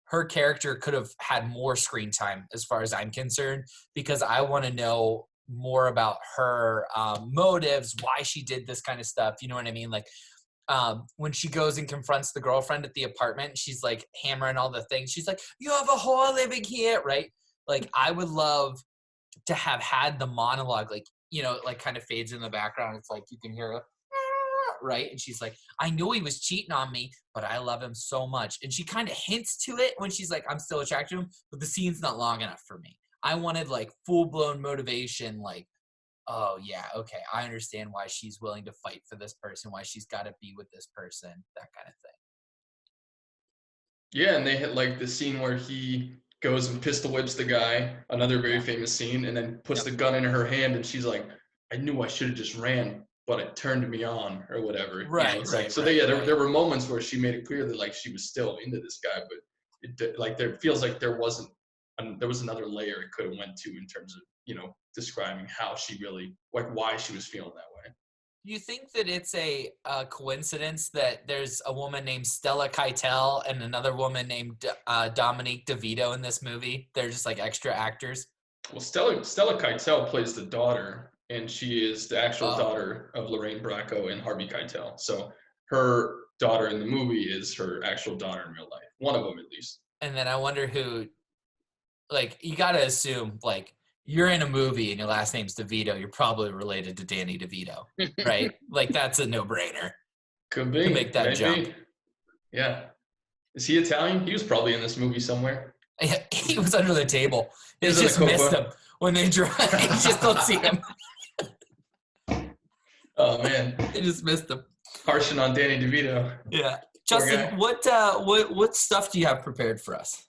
her character could have had more screen time as far as I'm concerned, because I want to know more about her motives, why she did this kind of stuff. You know what I mean? Like when she goes and confronts the girlfriend at the apartment, she's like hammering all the things. She's like, "You have a whore living here," right? Like I would love to have had the monologue, like, you know, like kind of fades in the background. It's like you can hear her, right? And she's like, "I knew he was cheating on me, but I love him so much." And she kind of hints to it when she's like, "I'm still attracted to him," but the scene's not long enough for me. I wanted like full-blown motivation, like, oh yeah, okay, I understand why she's willing to fight for this person, why she's got to be with this person, that kind of thing. Yeah, and they hit like the scene where he goes and pistol whips the guy, another very famous scene, and then puts the gun in her hand, and she's like, "I knew I should have just ran, but it turned me on," or whatever. Right, It's right, like, so right, there were moments where she made it clear that like she was still into this guy, but like there feels like there was another layer it could have went to in terms of, you know, describing how she really, like, why she was feeling that way. Do you think that it's a coincidence that there's a woman named Stella Keitel and another woman named Dominique DeVito in this movie? They're just like extra actors. Well, Stella Keitel plays the daughter, and she is the actual daughter of Lorraine Bracco and Harvey Keitel. So her daughter in the movie is her actual daughter in real life. One of them, at least. And then I wonder who, like, you got to assume, like, you're in a movie and your last name's DeVito, you're probably related to Danny DeVito, right? Like, that's a no-brainer. Could be. To make that maybe. jump. Yeah. Is he Italian? He was probably in this movie somewhere. He was under the table. They He was just in the missed copa. him when they drive. They just don't see him. Oh, man. They just missed him. Harshing on Danny DeVito. Yeah. Poor Justin, guy. what stuff do you have prepared for us?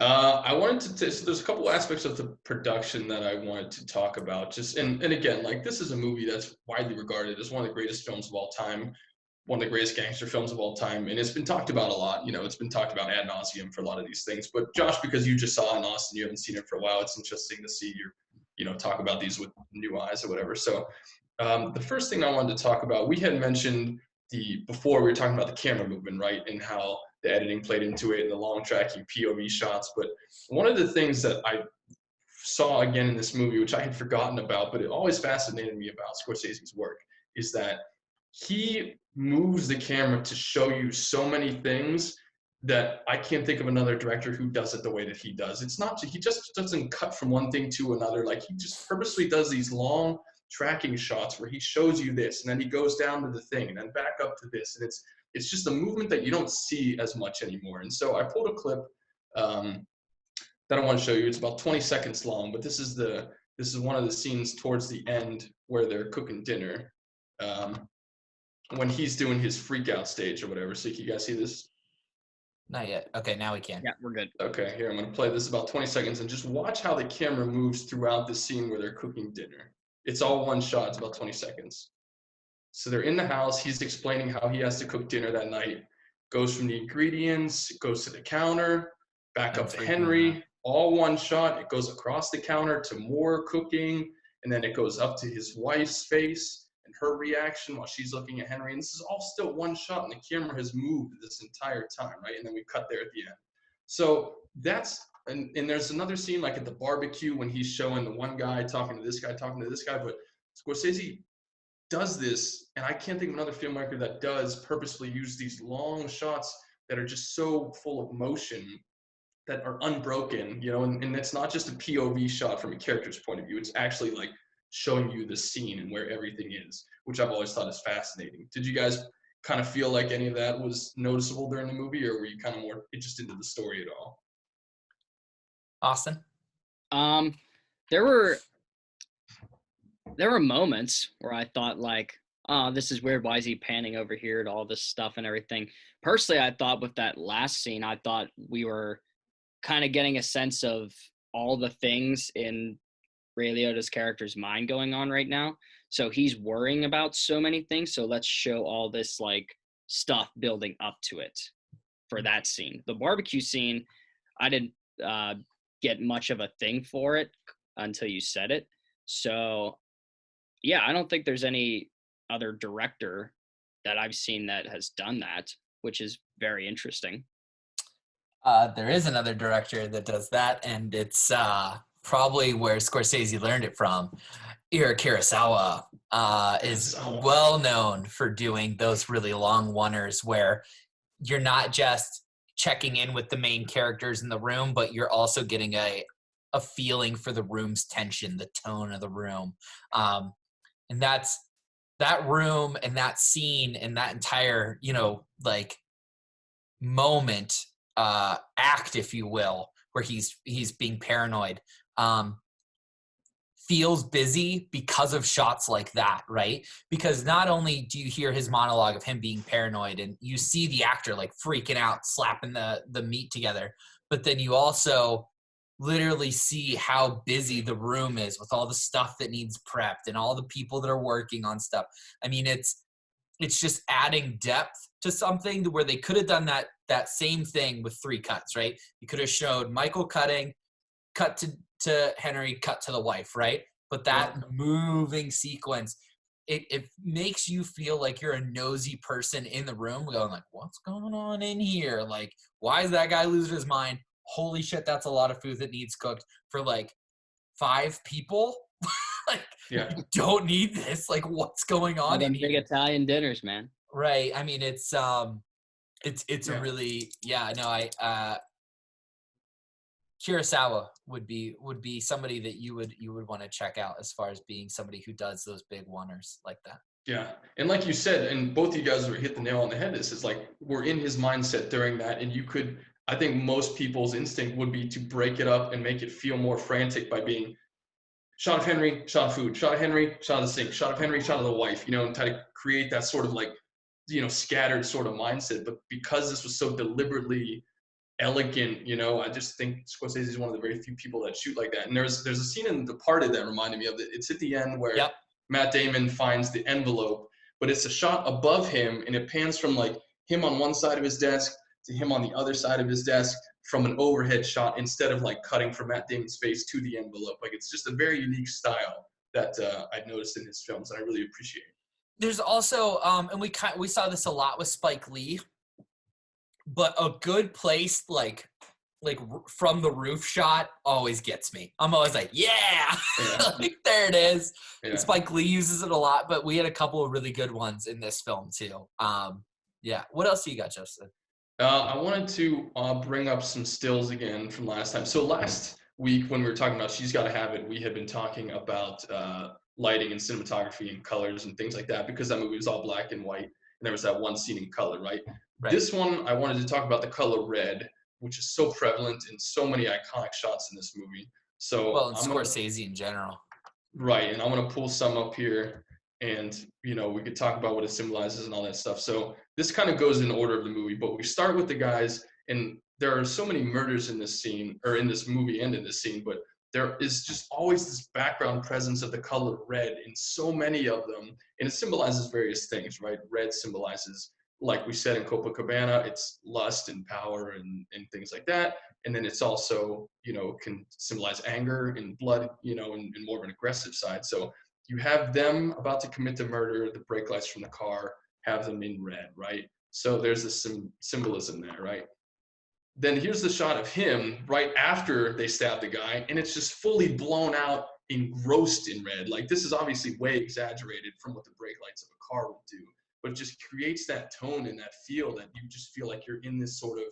I wanted to, so there's a couple aspects of the production that I wanted to talk about. And again, like, this is a movie that's widely regarded as one of the greatest films of all time, one of the greatest gangster films of all time, and it's been talked about a lot. You know, it's been talked about ad nauseum for a lot of these things. But Josh, because you just saw it in Austin, you haven't seen it for a while. It's interesting to see you know, talk about these with new eyes or whatever. So the first thing I wanted to talk about, we had mentioned before we were talking about the camera movement, right, and how the editing played into it and the long tracking POV shots. But one of the things that I saw again in this movie, which I had forgotten about, but it always fascinated me about Scorsese's work, is that he moves the camera to show you so many things that I can't think of another director who does it the way that he does. It's not, he just doesn't cut from one thing to another. Like, he just purposely does these long tracking shots where he shows you this, and then he goes down to the thing, and then back up to this, and it's just a movement that you don't see as much anymore. And so I pulled a clip that I want to show you. It's about 20 seconds long, but this is one of the scenes towards the end where they're cooking dinner, when he's doing his freak out stage or whatever. So can you guys see this? Not yet. Okay, now we can. Yeah, we're good. Okay, here, I'm going to play this about 20 seconds and just watch how the camera moves throughout the scene where they're cooking dinner. It's all one shot. It's about 20 seconds. So they're in the house. He's explaining how he has to cook dinner that night. Goes from the ingredients, goes to the counter, back up to Henry, all one shot. It goes across the counter to more cooking, and then it goes up to his wife's face and her reaction while she's looking at Henry. And this is all still one shot, and the camera has moved this entire time, right? And then we cut there at the end. So that's, and there's another scene like at the barbecue when he's showing the one guy talking to this guy, but Scorsese does this, and I can't think of another filmmaker that does purposefully use these long shots that are just so full of motion that are unbroken, and it's not just a POV shot from a character's point of view. It's actually like showing you the scene and where everything is, which I've always thought is fascinating. Did you guys kind of feel like any of that was noticeable during the movie, or were you kind of more interested in the story at all? Austin? There were moments where I thought like, oh, this is weird. Why is he panning over here to all this stuff and everything? Personally, I thought with that last scene, I thought we were kind of getting a sense of all the things in Ray Liotta's character's mind going on right now. So he's worrying about so many things. So let's show all this like stuff building up to it for that scene. The barbecue scene, I didn't get much of a thing for it until you said it. So yeah, I don't think there's any other director that I've seen that has done that, which is very interesting. There is another director that does that, and it's probably where Scorsese learned it from. Akira Kurosawa is well known for doing those really long oneers where you're not just checking in with the main characters in the room, but you're also getting a feeling for the room's tension, the tone of the room. And that's that room and that scene and that entire, like moment, act, if you will, where he's being paranoid, feels busy because of shots like that, right? Because not only do you hear his monologue of him being paranoid and you see the actor like freaking out, slapping the meat together, but then you also literally see how busy the room is with all the stuff that needs prepped and all the people that are working on stuff. I mean, it's just adding depth to something where they could have done that same thing with 3 cuts, right? You could have showed Michael cutting, cut to Henry, cut to the wife, right? But that moving sequence, it makes you feel like you're a nosy person in the room going like, what's going on in here? Like, why is that guy losing his mind? Holy shit, that's a lot of food that needs cooked for like 5 people. Like, you don't need this. Like, what's going on in big here? Italian dinners, man. Right. I mean, it's a really, Kurosawa would be somebody that you would want to check out as far as being somebody who does those big oneers like that. Yeah. And like you said, and both of you guys hit the nail on the head. This is like, we're in his mindset during that. And I think most people's instinct would be to break it up and make it feel more frantic by being shot of Henry, shot of food, shot of Henry, shot of the sink, shot of Henry, shot of the wife, and try to create that sort of like, scattered sort of mindset. But because this was so deliberately elegant, I just think Scorsese is one of the very few people that shoot like that. And there's a scene in The Departed that reminded me of it. It's at the end where Matt Damon finds the envelope, but it's a shot above him, and it pans from like him on one side of his desk to him on the other side of his desk from an overhead shot, instead of like cutting from Matt Damon's face to the envelope. Like, it's just a very unique style that I've noticed in his films, and I really appreciate it. There's also, and we saw this a lot with Spike Lee, but a good place like from the roof shot always gets me. I'm always like, like, there it is. Yeah. Spike Lee uses it a lot, but we had a couple of really good ones in this film too. What else do you got, Justin? I wanted to bring up some stills again from last time. So last week when we were talking about She's Gotta Have It, we had been talking about lighting and cinematography and colors and things like that, because that movie was all black and white, and there was that one scene in color, right? This one, I wanted to talk about the color red, which is so prevalent in so many iconic shots in this movie. So, Scorsese in general. Right, and I'm going to pull some up here, and, we could talk about what it symbolizes and all that stuff. So this kind of goes in order of the movie, but we start with the guys, and there are so many murders in this scene, or in this movie and in this scene, but there is just always this background presence of the color red in so many of them, and it symbolizes various things, right? Red symbolizes, like we said in Copacabana, it's lust and power and things like that. And then it's also, can symbolize anger and blood, and more of an aggressive side. So you have them about to commit the murder, the brake lights from the car have them in red, right? So there's this symbolism there, right? Then here's the shot of him right after they stab the guy, and it's just fully blown out engrossed in red. Like, this is obviously way exaggerated from what the brake lights of a car would do, but it just creates that tone and that feel that you just feel like you're in this sort of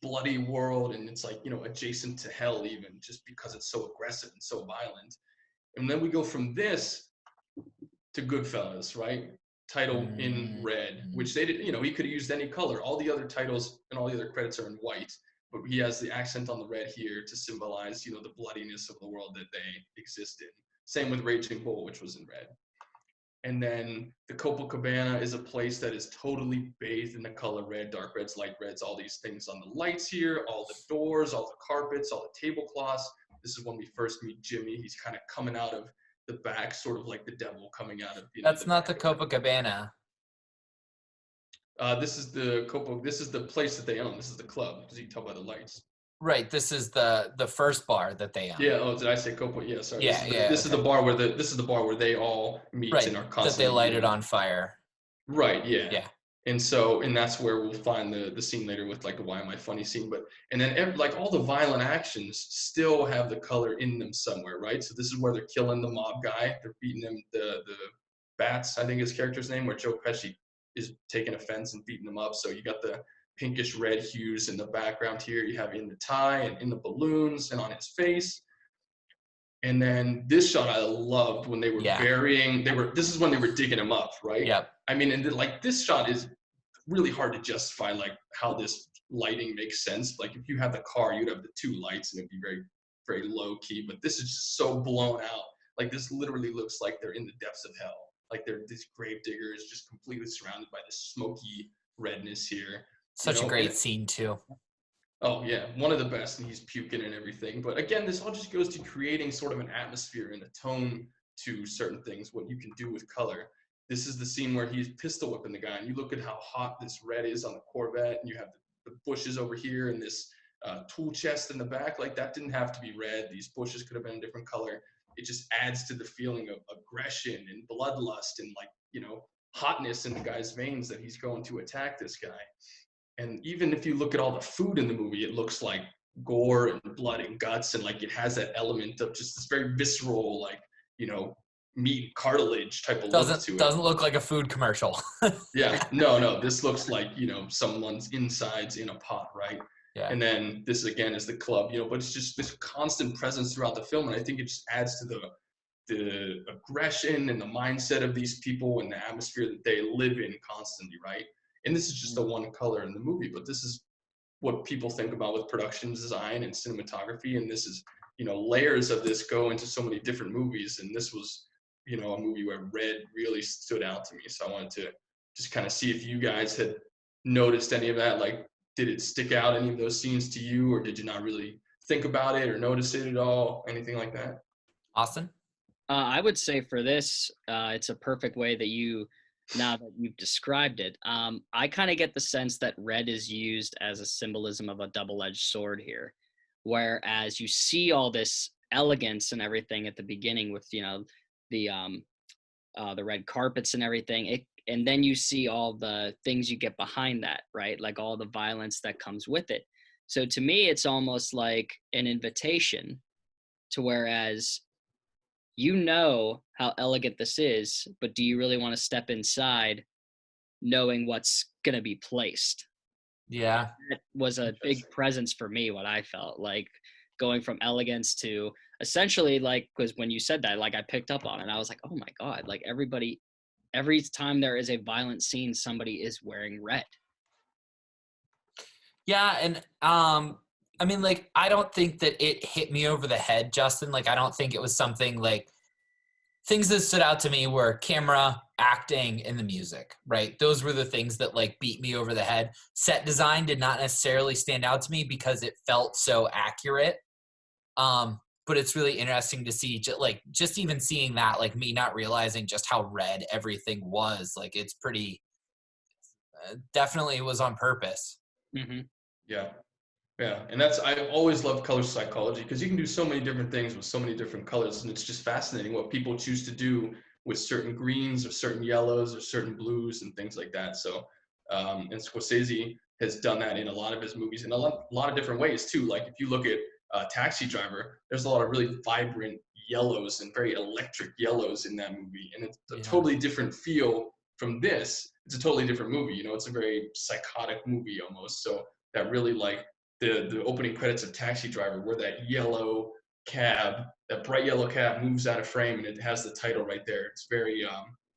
bloody world, and it's like, you know, adjacent to hell even, just because it's so aggressive and so violent. And then we go from this to Goodfellas, right? Title in red, which they did, you know, he could have used any color. All the other titles and all the other credits are in white, but he has the accent on the red here to symbolize, you know, the bloodiness of the world that they exist in. Same with Raging Bull, which was in red. And then the Copacabana is a place that is totally bathed in the color red, dark reds, light reds, all these things on the lights here, all the doors, all the carpets, all the tablecloths. This is when we first meet Jimmy. He's kind of coming out of the back, sort of like the devil coming out of, you know, That's not the Copacabana. This is the place that they own. This is the club, because you can tell by the lights. Right. This is the first bar that they own. Yeah. Oh, did I say Copa? Yeah. Sorry. Yeah. This is the bar where they all meet right. and are That constantly they light it on fire. Right. Yeah. Yeah. And that's where we'll find the scene later with like the "Why Am I Funny" scene. And then like all the violent actions still have the color in them somewhere, right? So this is where they're killing the mob guy. They're beating him. The Bats, I think his character's name, where Joe Pesci is taking offense and beating them up. So you got the pinkish red hues in the background here. You have in the tie and in the balloons and on his face. And then this shot I loved when they were burying. This is when they were digging him up, right? Yep. I mean, and like this shot is really hard to justify, like how this lighting makes sense. Like if you had the car, you'd have the two lights and it'd be very, very low key. But this is just so blown out. Like this literally looks like they're in the depths of hell. Like they're these grave diggers just completely surrounded by this smoky redness here. Such a great scene too. Oh yeah, one of the best, and he's puking and everything. But again, this all just goes to creating sort of an atmosphere and a tone to certain things, what you can do with color. This is the scene where he's pistol whipping the guy, and you look at how hot this red is on the Corvette, and you have the bushes over here and this tool chest in the back. Like that didn't have to be red. These bushes could have been a different color. It just adds to the feeling of aggression and bloodlust and like, you know, hotness in the guy's veins that he's going to attack this guy. And even if you look at all the food in the movie, it looks like gore and blood and guts, and like it has that element of just this very visceral, like, you know, meat cartilage type of look to it. Doesn't look like a food commercial. Yeah, no, this looks like, you know, someone's insides in a pot, right? Yeah. And then this again is the club, you know, but it's just this constant presence throughout the film, and I think it just adds to the aggression and the mindset of these people and the atmosphere that they live in constantly, right? And this is just the one color in the movie, but this is what people think about with production design and cinematography. And this is, you know, layers of this go into so many different movies. And this was, you know, a movie where red really stood out to me. So I wanted to just kind of see if you guys had noticed any of that. Like, did it stick out, any of those scenes to you, or did you not really think about it or notice it at all? Anything like that? Austin? I would say for this, it's a perfect way that now that you've described it, I kind of get the sense that red is used as a symbolism of a double-edged sword here, whereas you see all this elegance and everything at the beginning with, you know, the red carpets and everything, and then you see all the things you get behind that, right? Like all the violence that comes with it. So to me, it's almost like an invitation to, whereas you know how elegant this is, but do you really want to step inside knowing what's going to be placed? Yeah. That was a big presence for me, what I felt like, going from elegance to essentially, like, because when you said that, like, I picked up on it. I was like, oh my God, like every time there is a violent scene, somebody is wearing red. Yeah. And, I mean, like, I don't think that it hit me over the head, Justin. Like, I don't think it was something like, things that stood out to me were camera, acting, and the music, right? Those were the things that like beat me over the head. Set design did not necessarily stand out to me because it felt so accurate. But it's really interesting to see, just even seeing that, like me not realizing just how red everything was. Like it's pretty, definitely was on purpose. Mm-hmm. Yeah. Yeah, and I've always loved color psychology, because you can do so many different things with so many different colors, and it's just fascinating what people choose to do with certain greens or certain yellows or certain blues and things like that. So, and Scorsese has done that in a lot of his movies in a lot of different ways too. Like if you look at Taxi Driver, there's a lot of really vibrant yellows and very electric yellows in that movie, and it's a Yeah. totally different feel from this. It's a totally different movie. You know, it's a very psychotic movie almost. So that really like the opening credits of Taxi Driver, where that yellow cab, that bright yellow cab, moves out of frame, and it has the title right there. It's very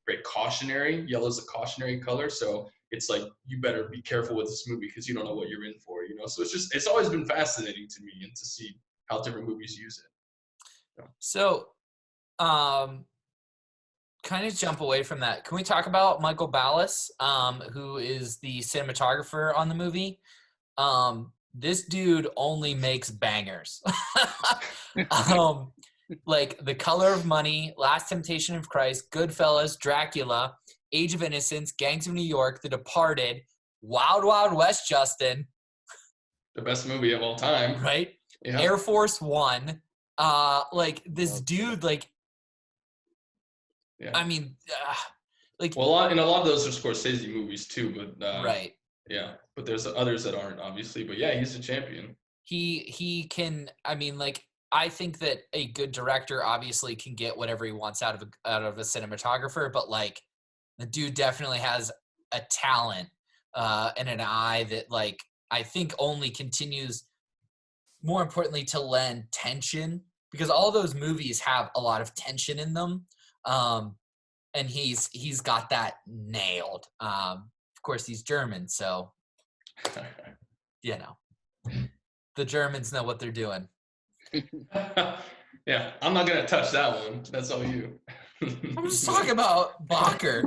very cautionary. Yellow is a cautionary color, so it's like you better be careful with this movie because you don't know what you're in for. You know, so it's always been fascinating to me and to see how different movies use it. So, kind of jump away from that. Can we talk about Michael Ballas, who is the cinematographer on the movie? This dude only makes bangers. Like The Color of Money, Last Temptation of Christ, Goodfellas, Dracula, Age of Innocence, Gangs of New York, The Departed, Wild Wild West, Justin. The best movie of all time. Right? Yeah. Air Force One. Like this dude, like, Yeah. I mean, like. Well, and a lot of those are Scorsese movies too, but right. Yeah, but there's others that aren't, obviously. But yeah, he's a champion. He can. I mean, like, I think that a good director obviously can get whatever he wants out of a cinematographer, but like, the dude definitely has a talent and an eye that, like, I think only continues. More importantly, to lend tension, because all those movies have a lot of tension in them, and he's got that nailed. Of course, he's German, so you know, the Germans know what they're doing. Yeah, I'm not gonna touch that one. That's all you. I'm just talking about Bacher.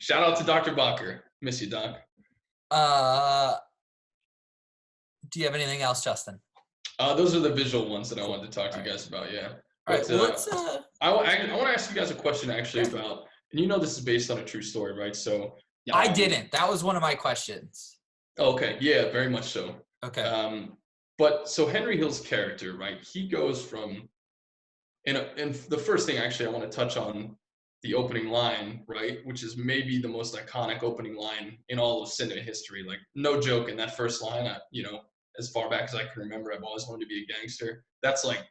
Shout out to Dr. Bacher. Miss you, Doc. Do you have anything else, Justin? Those are the visual ones that I wanted to talk to you guys about. Yeah. All right. Well, let's. I want to ask you guys a question actually about, and you know this is based on a true story, right? So. I didn't. That was one of my questions. Okay. Yeah. Very much so. Okay. But so Henry Hill's character, right? He goes from, and the first thing actually I want to touch on the opening line, right? Which is maybe the most iconic opening line in all of cinema history. Like, no joke, in that first line, as far back as I can remember, I've always wanted to be a gangster. That's like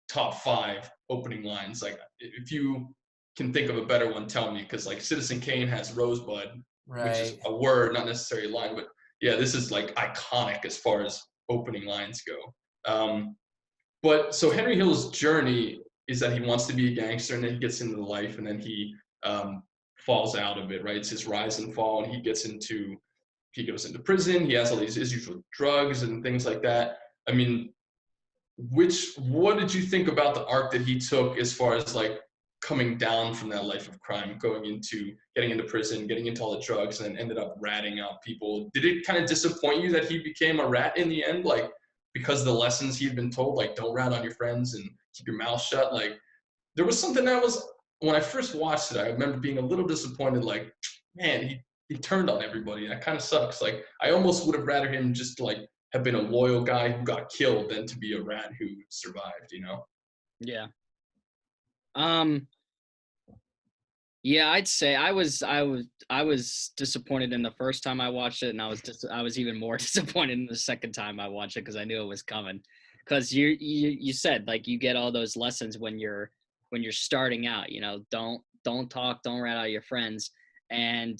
top 5 opening lines. Like, if you can think of a better one, tell me, because like Citizen Kane has Rosebud, right, which is a word, not necessarily a line, but yeah, this is like iconic as far as opening lines go. But so Henry Hill's journey is that he wants to be a gangster, and then he gets into the life, and then he falls out of it, right? It's his rise and fall, and he goes into prison. He has all these issues with drugs and things like that. I mean, what did you think about the arc that he took as far as like coming down from that life of crime, getting into prison, getting into all the drugs, and then ended up ratting out people? Did it kind of disappoint you that he became a rat in the end? Like, because of the lessons he'd been told, like, don't rat on your friends and keep your mouth shut. Like, there was something that was, when I first watched it, I remember being a little disappointed, like, man, he turned on everybody. That kind of sucks. Like, I almost would have rather him just to, like, have been a loyal guy who got killed than to be a rat who survived, you know? Yeah. Yeah, I'd say I was disappointed in the first time I watched it, and I was even more disappointed in the second time I watched it because I knew it was coming. Because you said, like, you get all those lessons when you're starting out, you know, don't talk, don't rat out your friends, and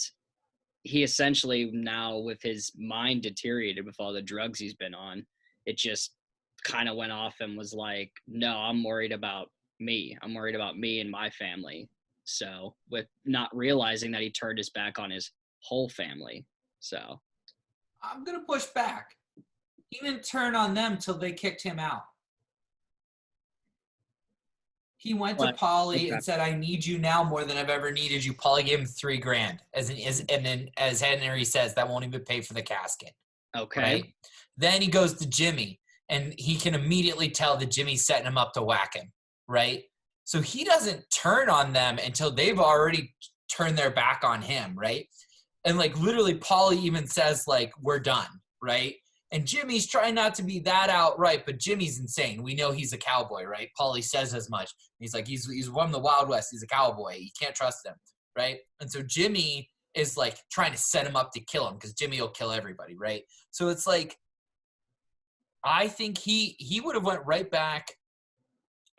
he essentially, now with his mind deteriorated with all the drugs he's been on, it just kind of went off and was like, no, I'm worried about me and my family. So, with not realizing that he turned his back on his whole family. So, I'm going to push back. He didn't turn on them till they kicked him out. He went to Pauly and said, I need you now more than I've ever needed you. Pauly gave him $3,000. And then, as Henry says, that won't even pay for the casket. Okay. Right? Then he goes to Jimmy, and he can immediately tell that Jimmy's setting him up to whack him. Right? So he doesn't turn on them until they've already turned their back on him, right? And, like, literally Pauly even says, like, we're done, right? And Jimmy's trying not to be that outright, but Jimmy's insane. We know he's a cowboy, right? Pauly says as much. He's like, he's from the Wild West. He's a cowboy. You can't trust him, right? And so Jimmy is, like, trying to set him up to kill him because Jimmy will kill everybody, right? So it's like, I think he would have went right back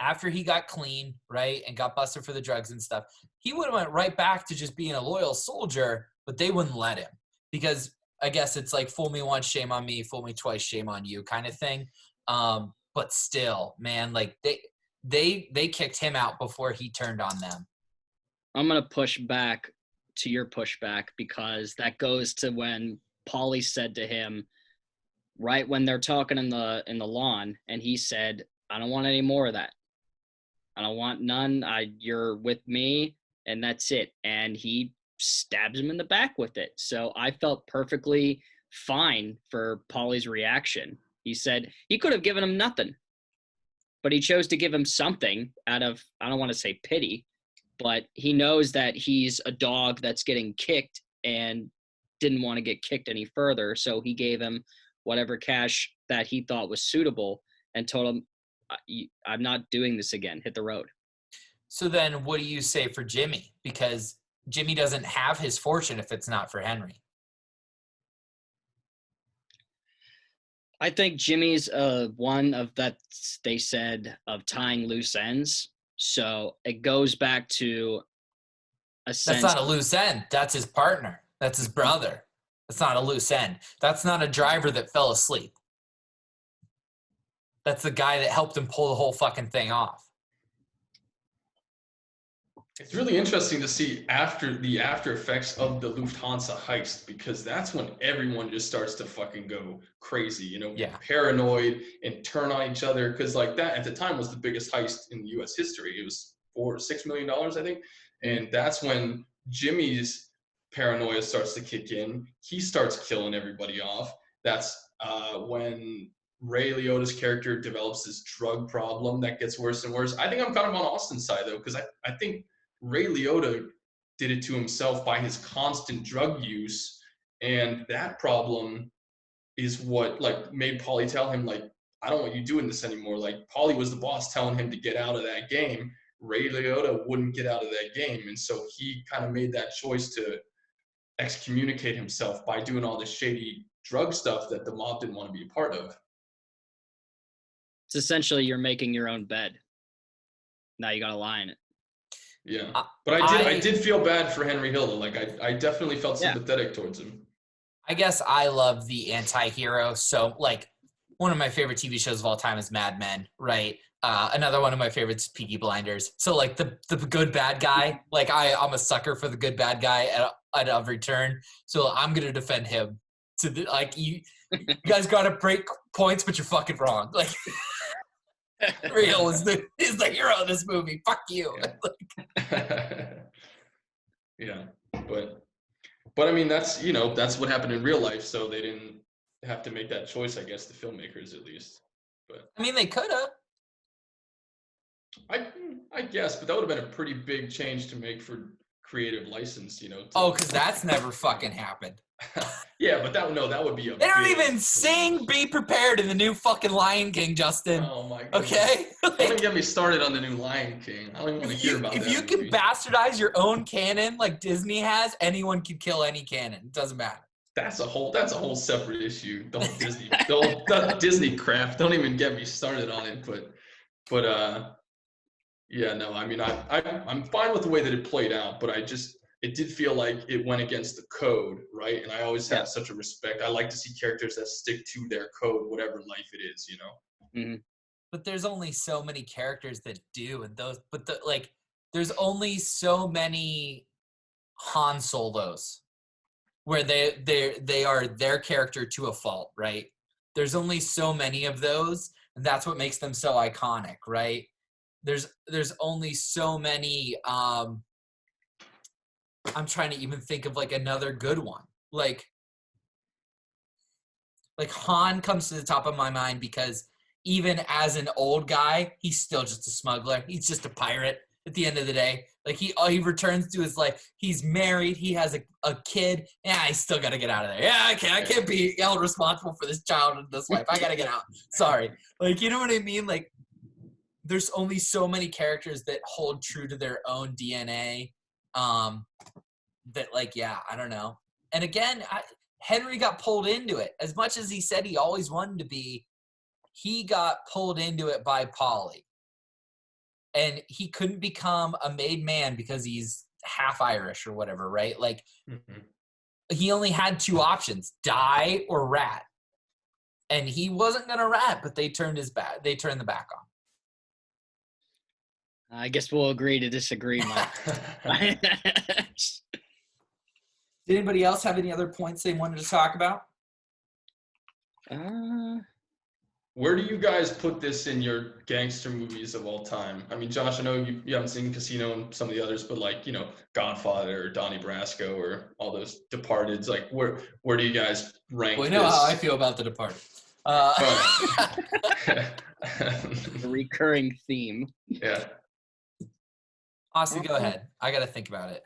after he got clean, right, and got busted for the drugs and stuff, he would have went right back to just being a loyal soldier, but they wouldn't let him because I guess it's like fool me once, shame on me, fool me twice, shame on you kind of thing. But still, man, like they kicked him out before he turned on them. I'm going to push back to your pushback because that goes to when Paulie said to him, right when they're talking in the lawn, and he said, I don't want any more of that. I don't want none. You're with me, and that's it. And he stabs him in the back with it. So I felt perfectly fine for Paulie's reaction. He said he could have given him nothing, but he chose to give him something out of, I don't want to say pity, but he knows that he's a dog that's getting kicked and didn't want to get kicked any further. So he gave him whatever cash that he thought was suitable and told him, I'm not doing this again. Hit the road. So then what do you say for Jimmy? Because Jimmy doesn't have his fortune if it's not for Henry. I think Jimmy's one of that they said of tying loose ends. So it goes back to a sense. That's not a loose end. That's his partner. That's his brother. That's not a loose end. That's not a driver that fell asleep. That's the guy that helped him pull the whole fucking thing off. It's really interesting to see after effects of the Lufthansa heist, because that's when everyone just starts to fucking go crazy, you know, paranoid and turn on each other. Because like that at the time was the biggest heist in U.S. history. It was $6 million, I think. And that's when Jimmy's paranoia starts to kick in. He starts killing everybody off. That's when Ray Liotta's character develops this drug problem that gets worse and worse. I think I'm kind of on Austin's side though, because I think Ray Liotta did it to himself by his constant drug use, and that problem is what like made Paulie tell him like, I don't want you doing this anymore. Like Paulie was the boss telling him to get out of that game. Ray Liotta wouldn't get out of that game, and so he kind of made that choice to excommunicate himself by doing all this shady drug stuff that the mob didn't want to be a part of. It's essentially you're making your own bed. Now you got to lie in it. Yeah, but I did feel bad for Henry Hill. Like I definitely felt sympathetic towards him. I guess I love the anti-hero. So like one of my favorite TV shows of all time is Mad Men, right? Another one of my favorites is Peaky Blinders. So like the good bad guy, like I'm a sucker for the good bad guy at every turn. So I'm gonna defend him. Like you guys got to break points, but you're fucking wrong. Like. Real is the hero of this movie. Fuck you. Yeah, but I mean that's what happened in real life, so they didn't have to make that choice, I guess, the filmmakers at least. But I mean they could have. I guess, but that would have been a pretty big change to make for creative license, you know. Because that's never fucking happened. Yeah, but that would be a. They don't even sing "Be Prepared" in the new fucking Lion King, Justin. Oh my god. Okay. Don't even get me started on the new Lion King. I don't even want to hear about that. If you can bastardize your own canon like Disney has, anyone can kill any canon. It doesn't matter. That's a whole separate issue. Don't Disney crap. Don't even get me started on it. But yeah, no. I mean, I'm fine with the way that it played out, but it did feel like it went against the code, right? And I always have such a respect. I like to see characters that stick to their code, whatever life it is, you know? Mm-hmm. But there's only so many characters that do, and there's only so many Han Solos where they are their character to a fault, right? There's only so many of those, and that's what makes them so iconic, right? There's only so many I'm trying to even think of like another good one. Like Han comes to the top of my mind because even as an old guy, he's still just a smuggler. He's just a pirate at the end of the day. Like he returns to his life. He's married. He has a kid. Yeah, I still got to get out of there. Yeah, I can't be held responsible for this child and this wife. I got to get out. Sorry. Like, you know what I mean? Like, there's only so many characters that hold true to their own DNA. That like, yeah, I don't know. And again, Henry got pulled into it. As much as he said he always wanted to be, he got pulled into it by Paulie. and he couldn't become a made man because he's half Irish or whatever, right? Like, he only had two options: die or rat. And he wasn't gonna rat, but they turned the back on. I guess we'll agree to disagree, Mike. Did anybody else have any other points they wanted to talk about? Where do you guys put this in your gangster movies of all time? I mean, Josh, I know you haven't seen Casino and some of the others, but like, you know, Godfather or Donnie Brasco or all those Departeds, like where do you guys rank Well, you know this? how I feel about The Departed. A recurring theme. Yeah. Austin, go ahead. I got to think about it.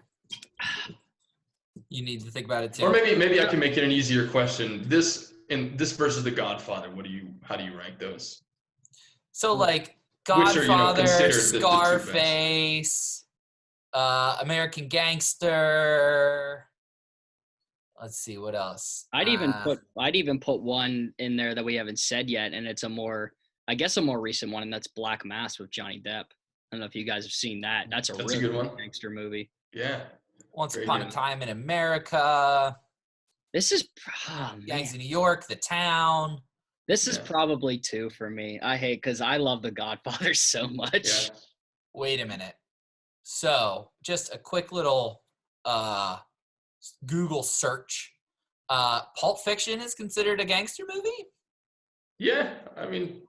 You need to think about it too. Or maybe I can make it an easier question. This versus The Godfather, how do you rank those? So like Godfather, Godfather, the Scarface, American Gangster. Let's see what else. I'd even put one in there that we haven't said yet, and it's a more recent one, and that's Black Mass with Johnny Depp. I don't know if you guys have seen that. That's a really good one. Gangster movie. Yeah. Once Upon a Time in America. This is Gangs of New York, The Town. This is probably 2 for me. Because I love The Godfather so much. Yeah. Wait a minute. So just a quick little Google search. Pulp Fiction is considered a gangster movie? Yeah, I mean,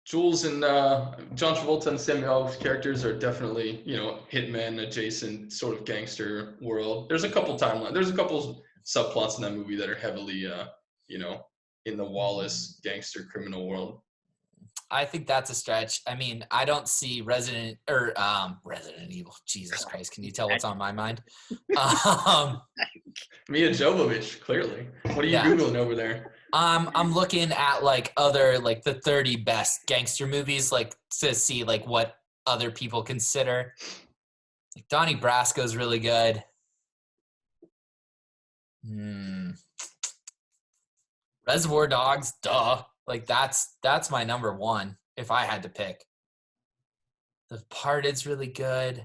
Jules and John Travolta and Samuel L's characters are definitely, you know, hitman adjacent sort of gangster world. There's a couple timelines. There's a couple subplots in that movie that are heavily, you know, in the Wallace gangster criminal world. I think that's a stretch. I mean, I don't see Resident Evil. Jesus Christ, can you tell what's on my mind? Mia Jovovich, clearly. What are you Googling over there? I'm looking at like other like the 30 best gangster movies, like to see like what other people consider. Like Donnie Brasco's really good. Reservoir Dogs, duh. Like that's my number one if I had to pick. The Departed's really good.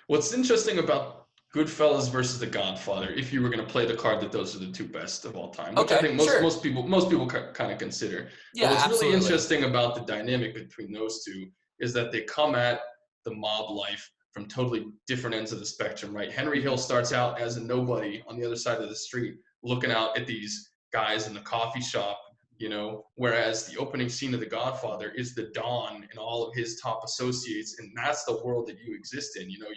What's interesting about Goodfellas versus The Godfather, if you were going to play the card that those are the two best of all time, which I think most people kind of consider. Yeah, but what's absolutely. really interesting about the dynamic between those two is that they come at the mob life from totally different ends of the spectrum, right? Henry Hill starts out as a nobody on the other side of the street, looking out at these guys in the coffee shop, you know, whereas the opening scene of The Godfather is the Don and all of his top associates, and that's the world that you exist in. You know,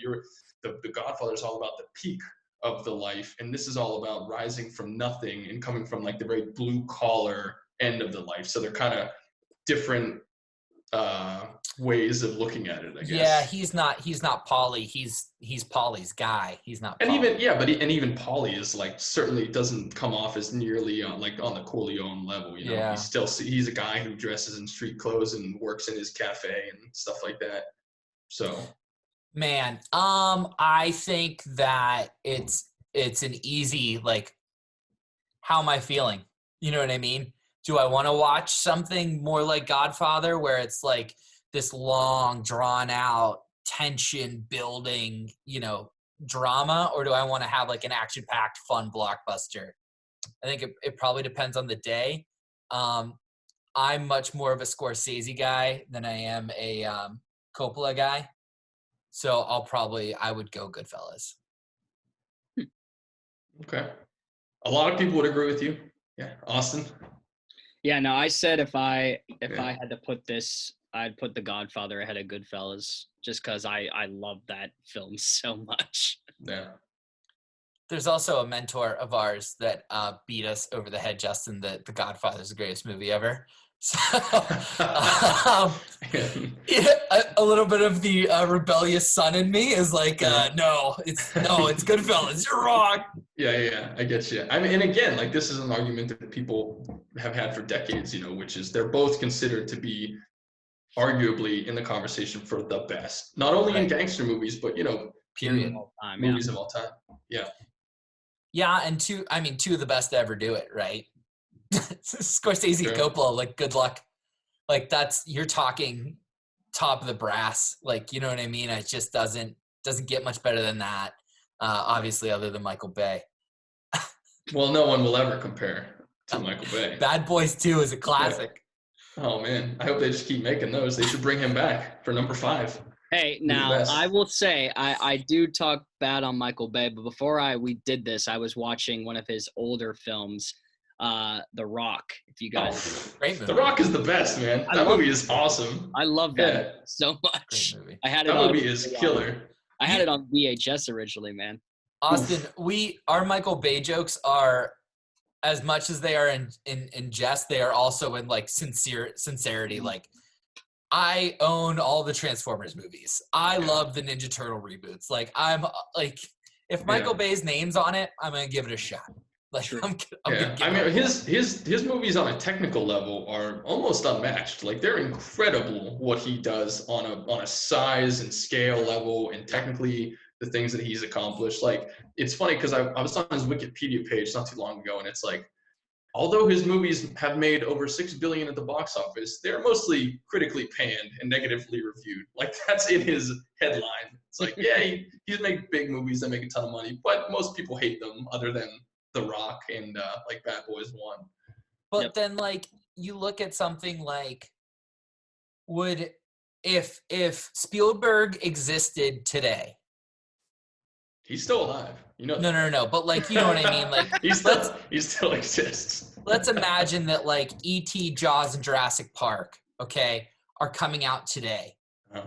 the Godfather is all about the peak of the life, and this is all about rising from nothing and coming from like the very blue collar end of the life. So they're kind of different ways of looking at it, I guess. Yeah, he's not Paulie. He's Paulie's guy. He's not. And Paulie. even Paulie is like certainly doesn't come off as nearly like on the Corleone level. You know, Yeah. He's a guy who dresses in street clothes and works in his cafe and stuff like that. So, man, I think that it's an easy like. How am I feeling? You know what I mean? Do I want to watch something more like Godfather, where it's like this long, drawn out, tension building, you know, drama, or do I want to have like an action packed, fun blockbuster? I think it probably depends on the day. I'm much more of a Scorsese guy than I am a Coppola guy. So I would go Goodfellas. Okay. A lot of people would agree with you. Yeah. Austin? Yeah, no, I said if I had to put this, I'd put The Godfather ahead of Goodfellas, just because I love that film so much. Yeah. There's also a mentor of ours that beat us over the head, Justin, that The Godfather is the greatest movie ever. So, a little bit of the rebellious son in me is like, no, it's Goodfellas. You're wrong. Yeah, I get you. I mean, and again, like this is an argument that people have had for decades, you know, which is they're both considered to be arguably in the conversation for the best, not only in gangster movies, but, you know, period, movies of all time. Yeah. Yeah, and two of the best to ever do it, right? Scorsese, Coppola, like good luck. Like you're talking top of the brass. Like, you know what I mean? It just doesn't get much better than that. Obviously, other than Michael Bay. Well, no one will ever compare to Michael Bay. Bad Boys 2 is a classic. Yeah. Oh man, I hope they just keep making those. They should bring him back for number 5. Hey, now I will say I do talk bad on Michael Bay, but before we did this, I was watching one of his older films, The Rock. If you guys, Great movie. The Rock is the best, man. That movie is awesome. I love that so much. Great movie. I had it. That on movie is killer. I had it on VHS originally, man. Austin, our Michael Bay jokes are, as much as they are in jest, they are also in like sincerity. Like, I own all the Transformers movies. I love the Ninja Turtle reboots. Like, I'm like, if Michael Bay's name's on it, I'm gonna give it a shot. Like, I'm gonna give it his movies on a technical level are almost unmatched. Like, they're incredible what he does on a size and scale level, and technically the things that he's accomplished. Like, it's funny because I was on his Wikipedia page not too long ago, and it's like, although his movies have made over $6 billion at the box office, they're mostly critically panned and negatively reviewed. Like, that's in his headline. It's like, yeah, he's made big movies that make a ton of money, but most people hate them, other than The Rock and like Bad Boys 1. But then, like, you look at something like, if Spielberg existed today? He's still alive. You know. No. But, like, you know what I mean? Like, he still exists. Let's imagine that, like, E.T., Jaws, and Jurassic Park, okay, are coming out today. Uh-huh.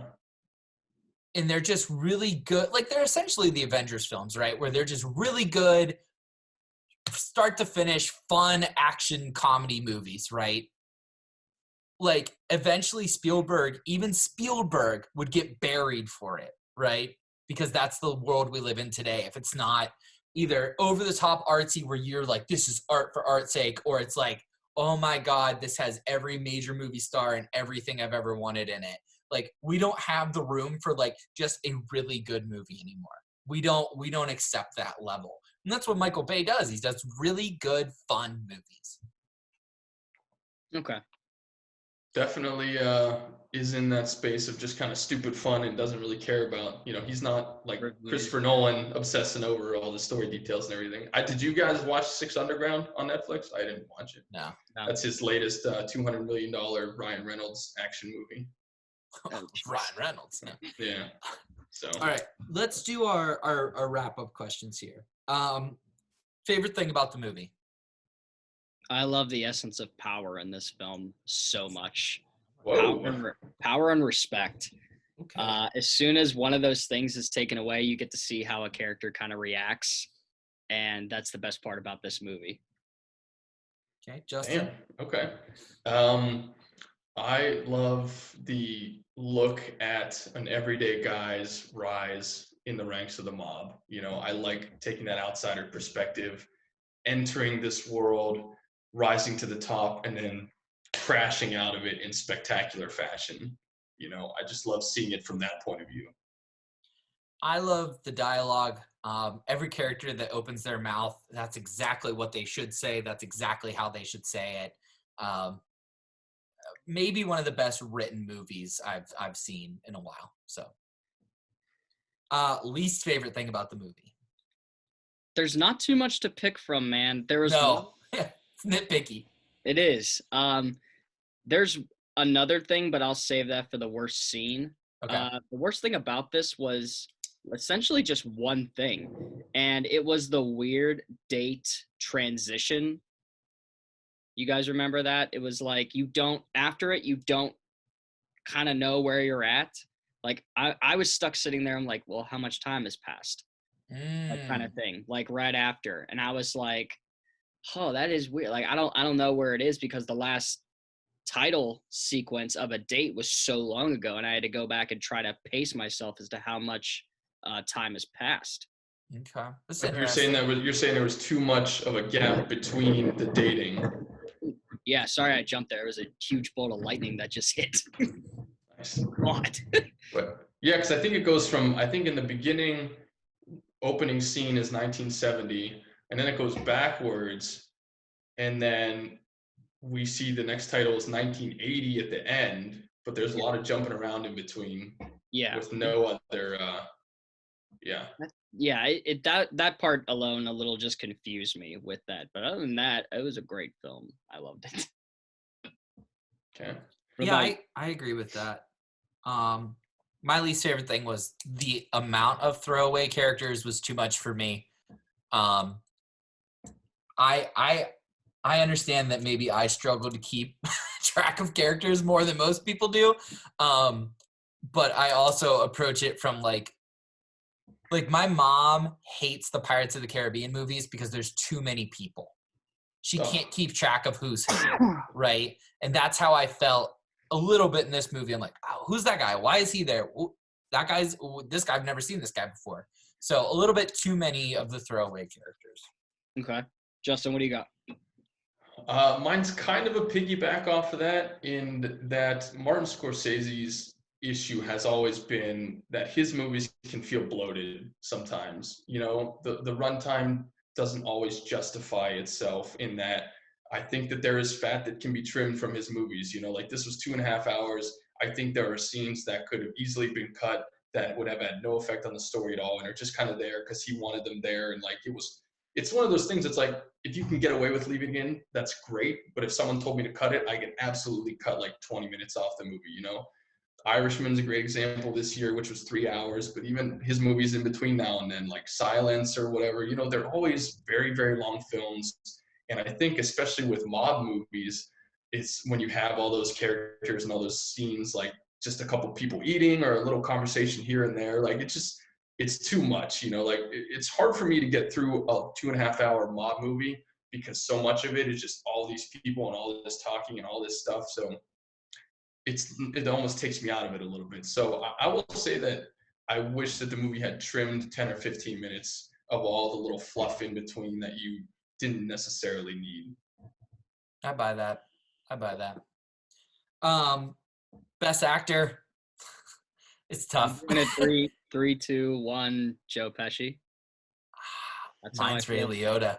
And they're just really good. Like, they're essentially the Avengers films, right? Where they're just really good, start to finish, fun action comedy movies, right? Like, eventually even Spielberg would get buried for it, right? Because that's the world we live in today. If it's not either over the top artsy where you're like, this is art for art's sake, or it's like, oh my God, this has every major movie star and everything I've ever wanted in it. Like, we don't have the room for like just a really good movie anymore. We don't accept that level. And that's what Michael Bay does. He does really good, fun movies. Okay. Definitely is in that space of just kind of stupid fun and doesn't really care about, he's not like Christopher Nolan obsessing over all the story details and everything. Did you guys watch Six Underground on Netflix? I didn't watch it. No. That's his latest $200 million Ryan Reynolds action movie. Ryan Reynolds. Yeah. So. All right, let's do our wrap-up questions here. Favorite thing about the movie? I love the essence of power in this film so much. Whoa. Power and respect. Okay. As soon as one of those things is taken away, you get to see how a character kind of reacts, and that's the best part about this movie. Okay, Justin. Damn. Okay. I love the look at an everyday guy's rise in the ranks of the mob. I like taking that outsider perspective, entering this world, rising to the top, and then crashing out of it in spectacular fashion. I just love seeing it from that point of view. I love the dialogue. Every character that opens their mouth, that's exactly what they should say. That's exactly how they should say it. Maybe one of the best written movies I've seen in a while. So, least favorite thing about the movie? There's not too much to pick from, man. There was no. It's nitpicky. It is. There's another thing, but I'll save that for the worst scene. Okay. The worst thing about this was essentially just one thing, and it was the weird date transition. You guys remember that? It was like you don't kind of know where you're at. Like I was stuck sitting there. I'm like, well, how much time has passed? That kind of thing, like right after. And I was like, oh, that is weird. Like, I don't know where it is because the last title sequence of a date was so long ago, and I had to go back and try to pace myself as to how much time has passed. Okay. You're saying there was too much of a gap between the dating. Yeah, sorry I jumped there. It was a huge bolt of lightning that just hit. Nice. What? But yeah, because I think it goes from, I think in the beginning, opening scene is 1970, and then it goes backwards, and then we see the next title is 1980 at the end, but there's a lot of jumping around in between with no other, Yeah, that part alone a little just confused me with that. But other than that, it was a great film. I loved it. Okay. Yeah, I agree with that. My least favorite thing was the amount of throwaway characters was too much for me. I understand that maybe I struggle to keep track of characters more than most people do. But I also approach it from like my mom hates the Pirates of the Caribbean movies because there's too many people. She can't keep track of who's who, right? And that's how I felt a little bit in this movie. I'm like, oh, who's that guy? Why is he there? This guy, I've never seen this guy before. So a little bit too many of the throwaway characters. Okay. Justin, what do you got? Mine's kind of a piggyback off of that, in that Martin Scorsese's issue has always been that his movies can feel bloated sometimes. You know, the runtime doesn't always justify itself, in that I think that there is fat that can be trimmed from his movies. You know, like this was 2.5 hours. I think there are scenes that could have easily been cut that would have had no effect on the story at all, and are just kind of there because he wanted them there. And like it's one of those things. It's like, if you can get away with leaving it in, that's great. But if someone told me to cut it, I could absolutely cut like 20 minutes off the movie, you know? Irishman's a great example this year, which was 3 hours, but even his movies in between now and then, like Silence or whatever, you know, they're always very, very long films. And I think especially with mob movies, it's when you have all those characters and all those scenes, like just a couple people eating or a little conversation here and there, like it's too much, you know, like it's hard for me to get through a 2.5 hour mob movie because so much of it is just all these people and all this talking and all this stuff. So it almost takes me out of it a little bit. So I will say that I wish that the movie had trimmed 10 or 15 minutes of all the little fluff in between that you didn't necessarily need. I buy that. Best actor. It's tough. I'm gonna 3, 2, 1. Joe Pesci. That's Mine's Ray Liotta.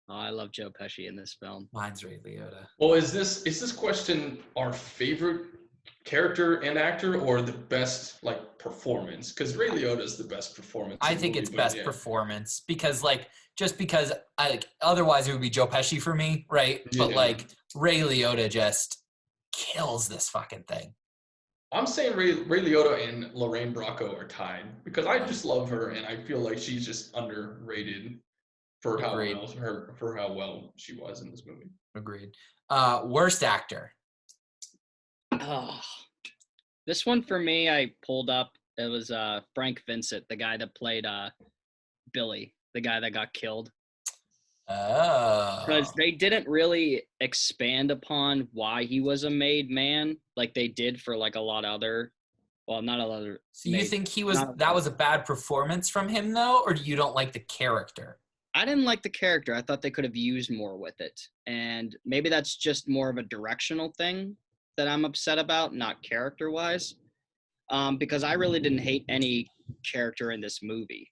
Oh, I love Joe Pesci in this film. Mine's Ray Liotta. Well, is this question our favorite character and actor, or the best like performance? Because Ray Liotta is the best performance. I think it's best performance because otherwise it would be Joe Pesci for me, right? Yeah. But like Ray Liotta just kills this fucking thing. I'm saying Ray Liotta and Lorraine Bracco are tied because I just love her and I feel like she's just underrated for how well she was in this movie. Agreed. Worst actor. Oh, this one for me, I pulled up. It was Frank Vincent, the guy that played Billy, the guy that got killed. Oh. Because they didn't really expand upon why he was a made man like they did for like a lot of other. Well, not a lot of. So you think that was a bad performance from him though, or you don't like the character? I didn't like the character. I thought they could have used more with it, and maybe that's just more of a directional thing that I'm upset about, not character-wise, because I really didn't hate any character in this movie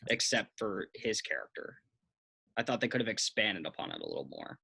except for his character. I thought they could have expanded upon it a little more.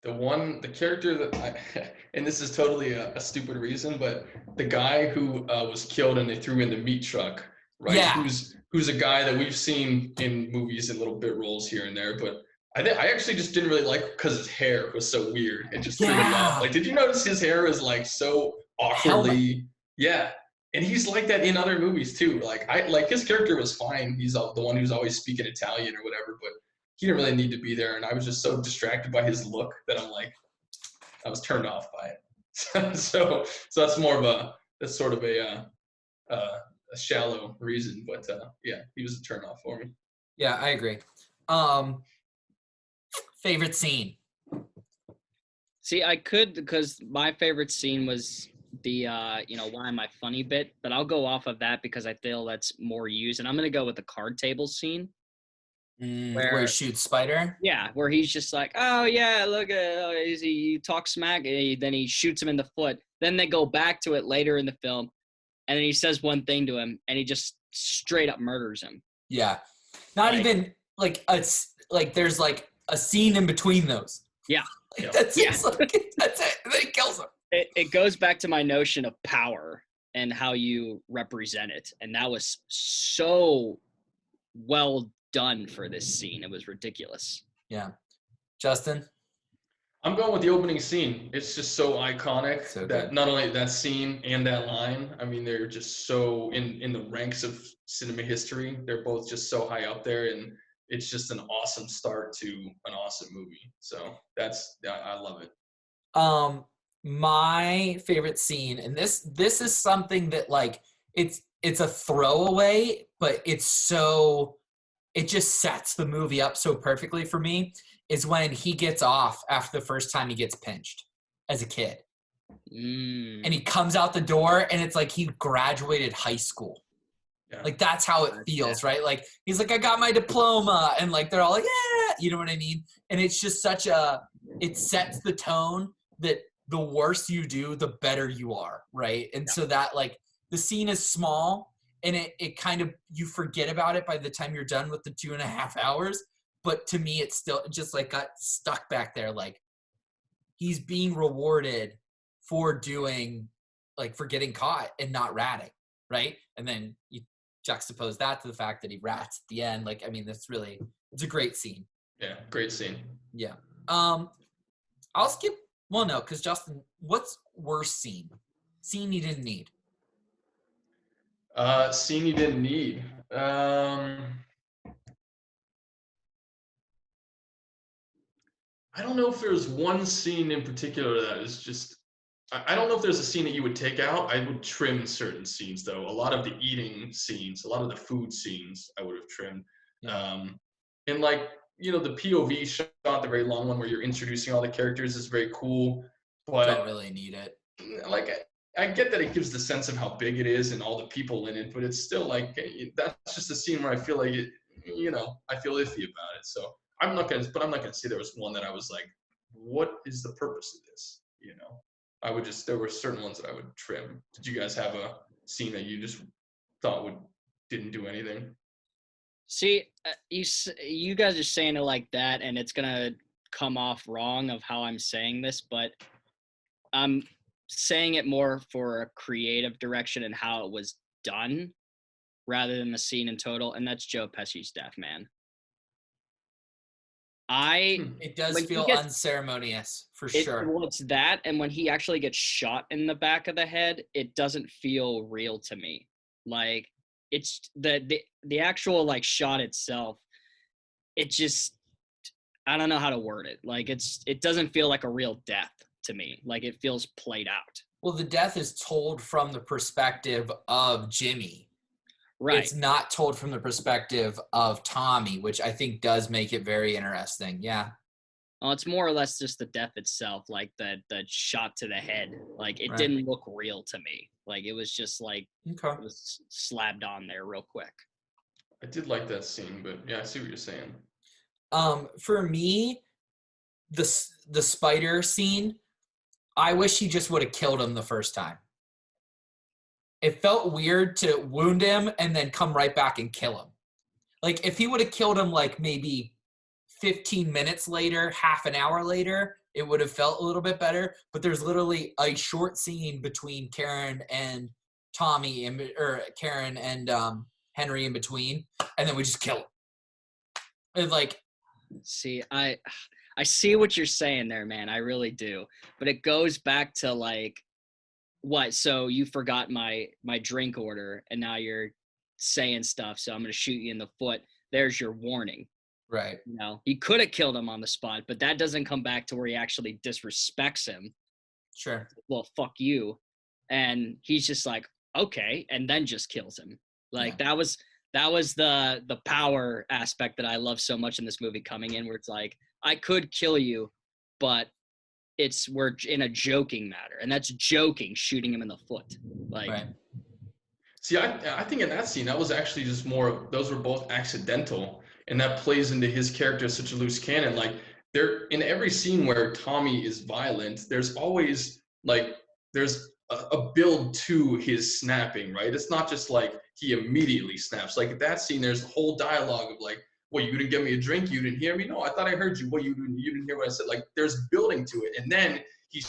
The character that and this is totally a stupid reason, but the guy who was killed and they threw in the meat truck, right? Yeah. Who's a guy that we've seen in movies in little bit roles here and there, but I actually just didn't really like because his hair was so weird. It just threw me off. Like, did you notice his hair is like so awkwardly? Yeah. And he's like that in other movies too. Like his character was fine. He's the one who's always speaking Italian or whatever, but he didn't really need to be there. And I was just so distracted by his look that I was turned off by it. so that's that's sort of a shallow reason, but yeah, he was a turn off for me. Yeah, I agree. Favorite scene? See, I could, because my favorite scene was the why am I funny bit, but I'll go off of that because I feel that's more used, and I'm gonna go with the card table scene where he shoots Spider. Yeah, where he's just like, oh yeah, look at he talks smack, and then he shoots him in the foot. Then they go back to it later in the film, and then he says one thing to him, and he just straight up murders him. Yeah, not even like it's like there's like a scene in between those. Yeah. Yeah. That's Yeah. that's it. And then he kills him. It goes back to my notion of power and how you represent it. And that was so well done for this scene. It was ridiculous. Yeah. Justin? I'm going with the opening scene. It's just so iconic So that good. not only that scene and that line, I mean, they're just so in the ranks of cinema history. They're both just so high up there, and it's just an awesome start to an awesome movie. So I love it. My favorite scene, and this is something that like it's a throwaway, but it just sets the movie up so perfectly for me, is when he gets off after the first time he gets pinched as a kid. And he comes out the door and it's like he graduated high school. Yeah. Like that's how it feels, right? Like he's like, I got my diploma, and like they're all like, yeah, you know what I mean? And it's just it sets the tone that the worse you do, the better you are, right? And so that like the scene is small and it kind of, you forget about it by the time you're done with the 2.5 hours. But to me, it's still just like got stuck back there. Like he's being rewarded for for getting caught and not ratting, right? And then you juxtapose that to the fact that he rats at the end. Like, I mean, it's a great scene. Yeah, great scene. Yeah. I'll skip. Well, no, because Justin, what's worst scene? Scene you didn't need. Scene you didn't need. I don't know if there's one scene in particular that is just. I don't know if there's a scene that you would take out. I would trim certain scenes, though. A lot of the eating scenes, a lot of the food scenes, I would have trimmed. Yeah. And like, you know, the POV shot, the very long one where you're introducing all the characters, is very cool. But don't really need it. Like, I get that it gives the sense of how big it is and all the people in it, but it's still like, that's just a scene where I feel like it, you know, I feel iffy about it. So I'm not gonna say there was one that I was like, what is the purpose of this? You know, there were certain ones that I would trim. Did you guys have a scene that you just thought didn't do anything? See, you guys are saying it like that, and it's gonna come off wrong of how I'm saying this, but I'm saying it more for a creative direction and how it was done rather than the scene in total, and that's Joe Pesci's death, man. It does feel unceremonious for sure. Well, it's that, and when he actually gets shot in the back of the head, it doesn't feel real to me. Like, it's the actual like shot itself, it just, I don't know how to word it. Like, it doesn't feel like a real death to me. Like, it feels played out. Well, the death is told from the perspective of Jimmy. Right. It's not told from the perspective of Tommy, which I think does make it very interesting. Yeah. Well, it's more or less just the death itself, like the shot to the head. Like, it didn't look real to me. Like, it was just like, It was slapped on there real quick. I did like that scene, but yeah, I see what you're saying. For me, the spider scene, I wish he just would have killed him the first time. It felt weird to wound him and then come right back and kill him. Like, if he would have killed him like maybe 15 minutes later, half an hour later, it would have felt a little bit better. But there's literally a short scene between Karen and Tommy, or Karen and Henry in between, and then we just kill him. It's like, see, I see what you're saying there, man. I really do. But it goes back to like, what? So you forgot my drink order, and now you're saying stuff. So I'm going to shoot you in the foot. There's your warning. Right. You know, he could have killed him on the spot, but that doesn't come back to where he actually disrespects him. Sure. Well, fuck you. And he's just like, okay, and then just kills him. Like, that was the power aspect that I love so much in this movie coming in, where it's like, I could kill you, but we're in a joking matter, and that's joking, shooting him in the foot. Like, right. See, I think in that scene, that was actually just those were both accidental, and that plays into his character as such a loose cannon. Like, in every scene where Tommy is violent, there's always like, there's a build to his snapping, right? It's not just like he immediately snaps. Like, that scene, there's a whole dialogue of like, well, you didn't give me a drink, you didn't hear me. No, I thought I heard you. Well, you didn't hear what I said. Like, there's building to it. And then he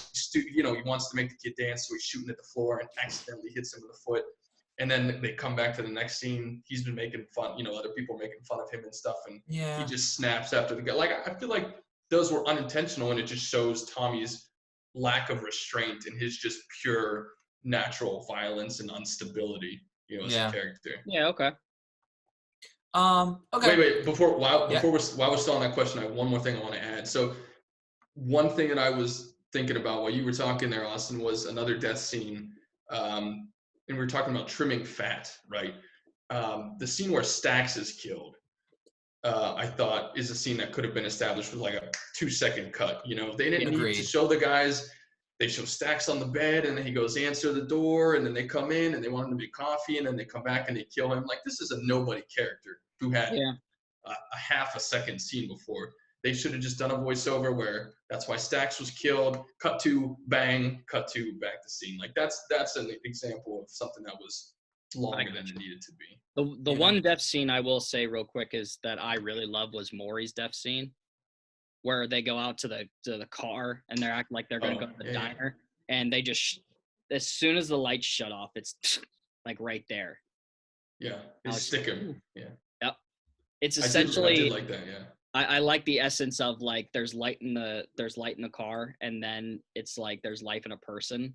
wants to make the kid dance, so he's shooting at the floor and accidentally hits him with a foot. And then they come back to the next scene. He's been making fun, other people are making fun of him and stuff, and he just snaps after the guy. Like, I feel like those were unintentional, and it just shows Tommy's lack of restraint and his just pure natural violence and instability, as a character. Yeah. Okay. Okay. Wait. While we're still on that question, I have one more thing I want to add. So, one thing that I was thinking about while you were talking there, Austin, was another death scene. And we were talking about trimming fat, right? The scene where Stax is killed, I thought is a scene that could have been established with like a 2-second cut. They didn't need to show the guys. They show Stax on the bed, and then he goes answer the door, and then they come in and they want him to make coffee, and then they come back and they kill him. Like, this is a nobody character who had a half a second scene before. They should have just done a voiceover where that's why Stax was killed. Cut to bang. Cut to back to scene. Like, that's an example of something that was longer than it needed to be. The one death scene I will say real quick is that I really love was Maury's death scene, where they go out to the car and they're acting like they're gonna go to the diner, and they just as soon as the lights shut off, it's like right there. Yeah, they stick him. Yeah. Yep. It's essentially I did like that. Yeah. I like the essence of like there's light in the car, and then it's like there's life in a person,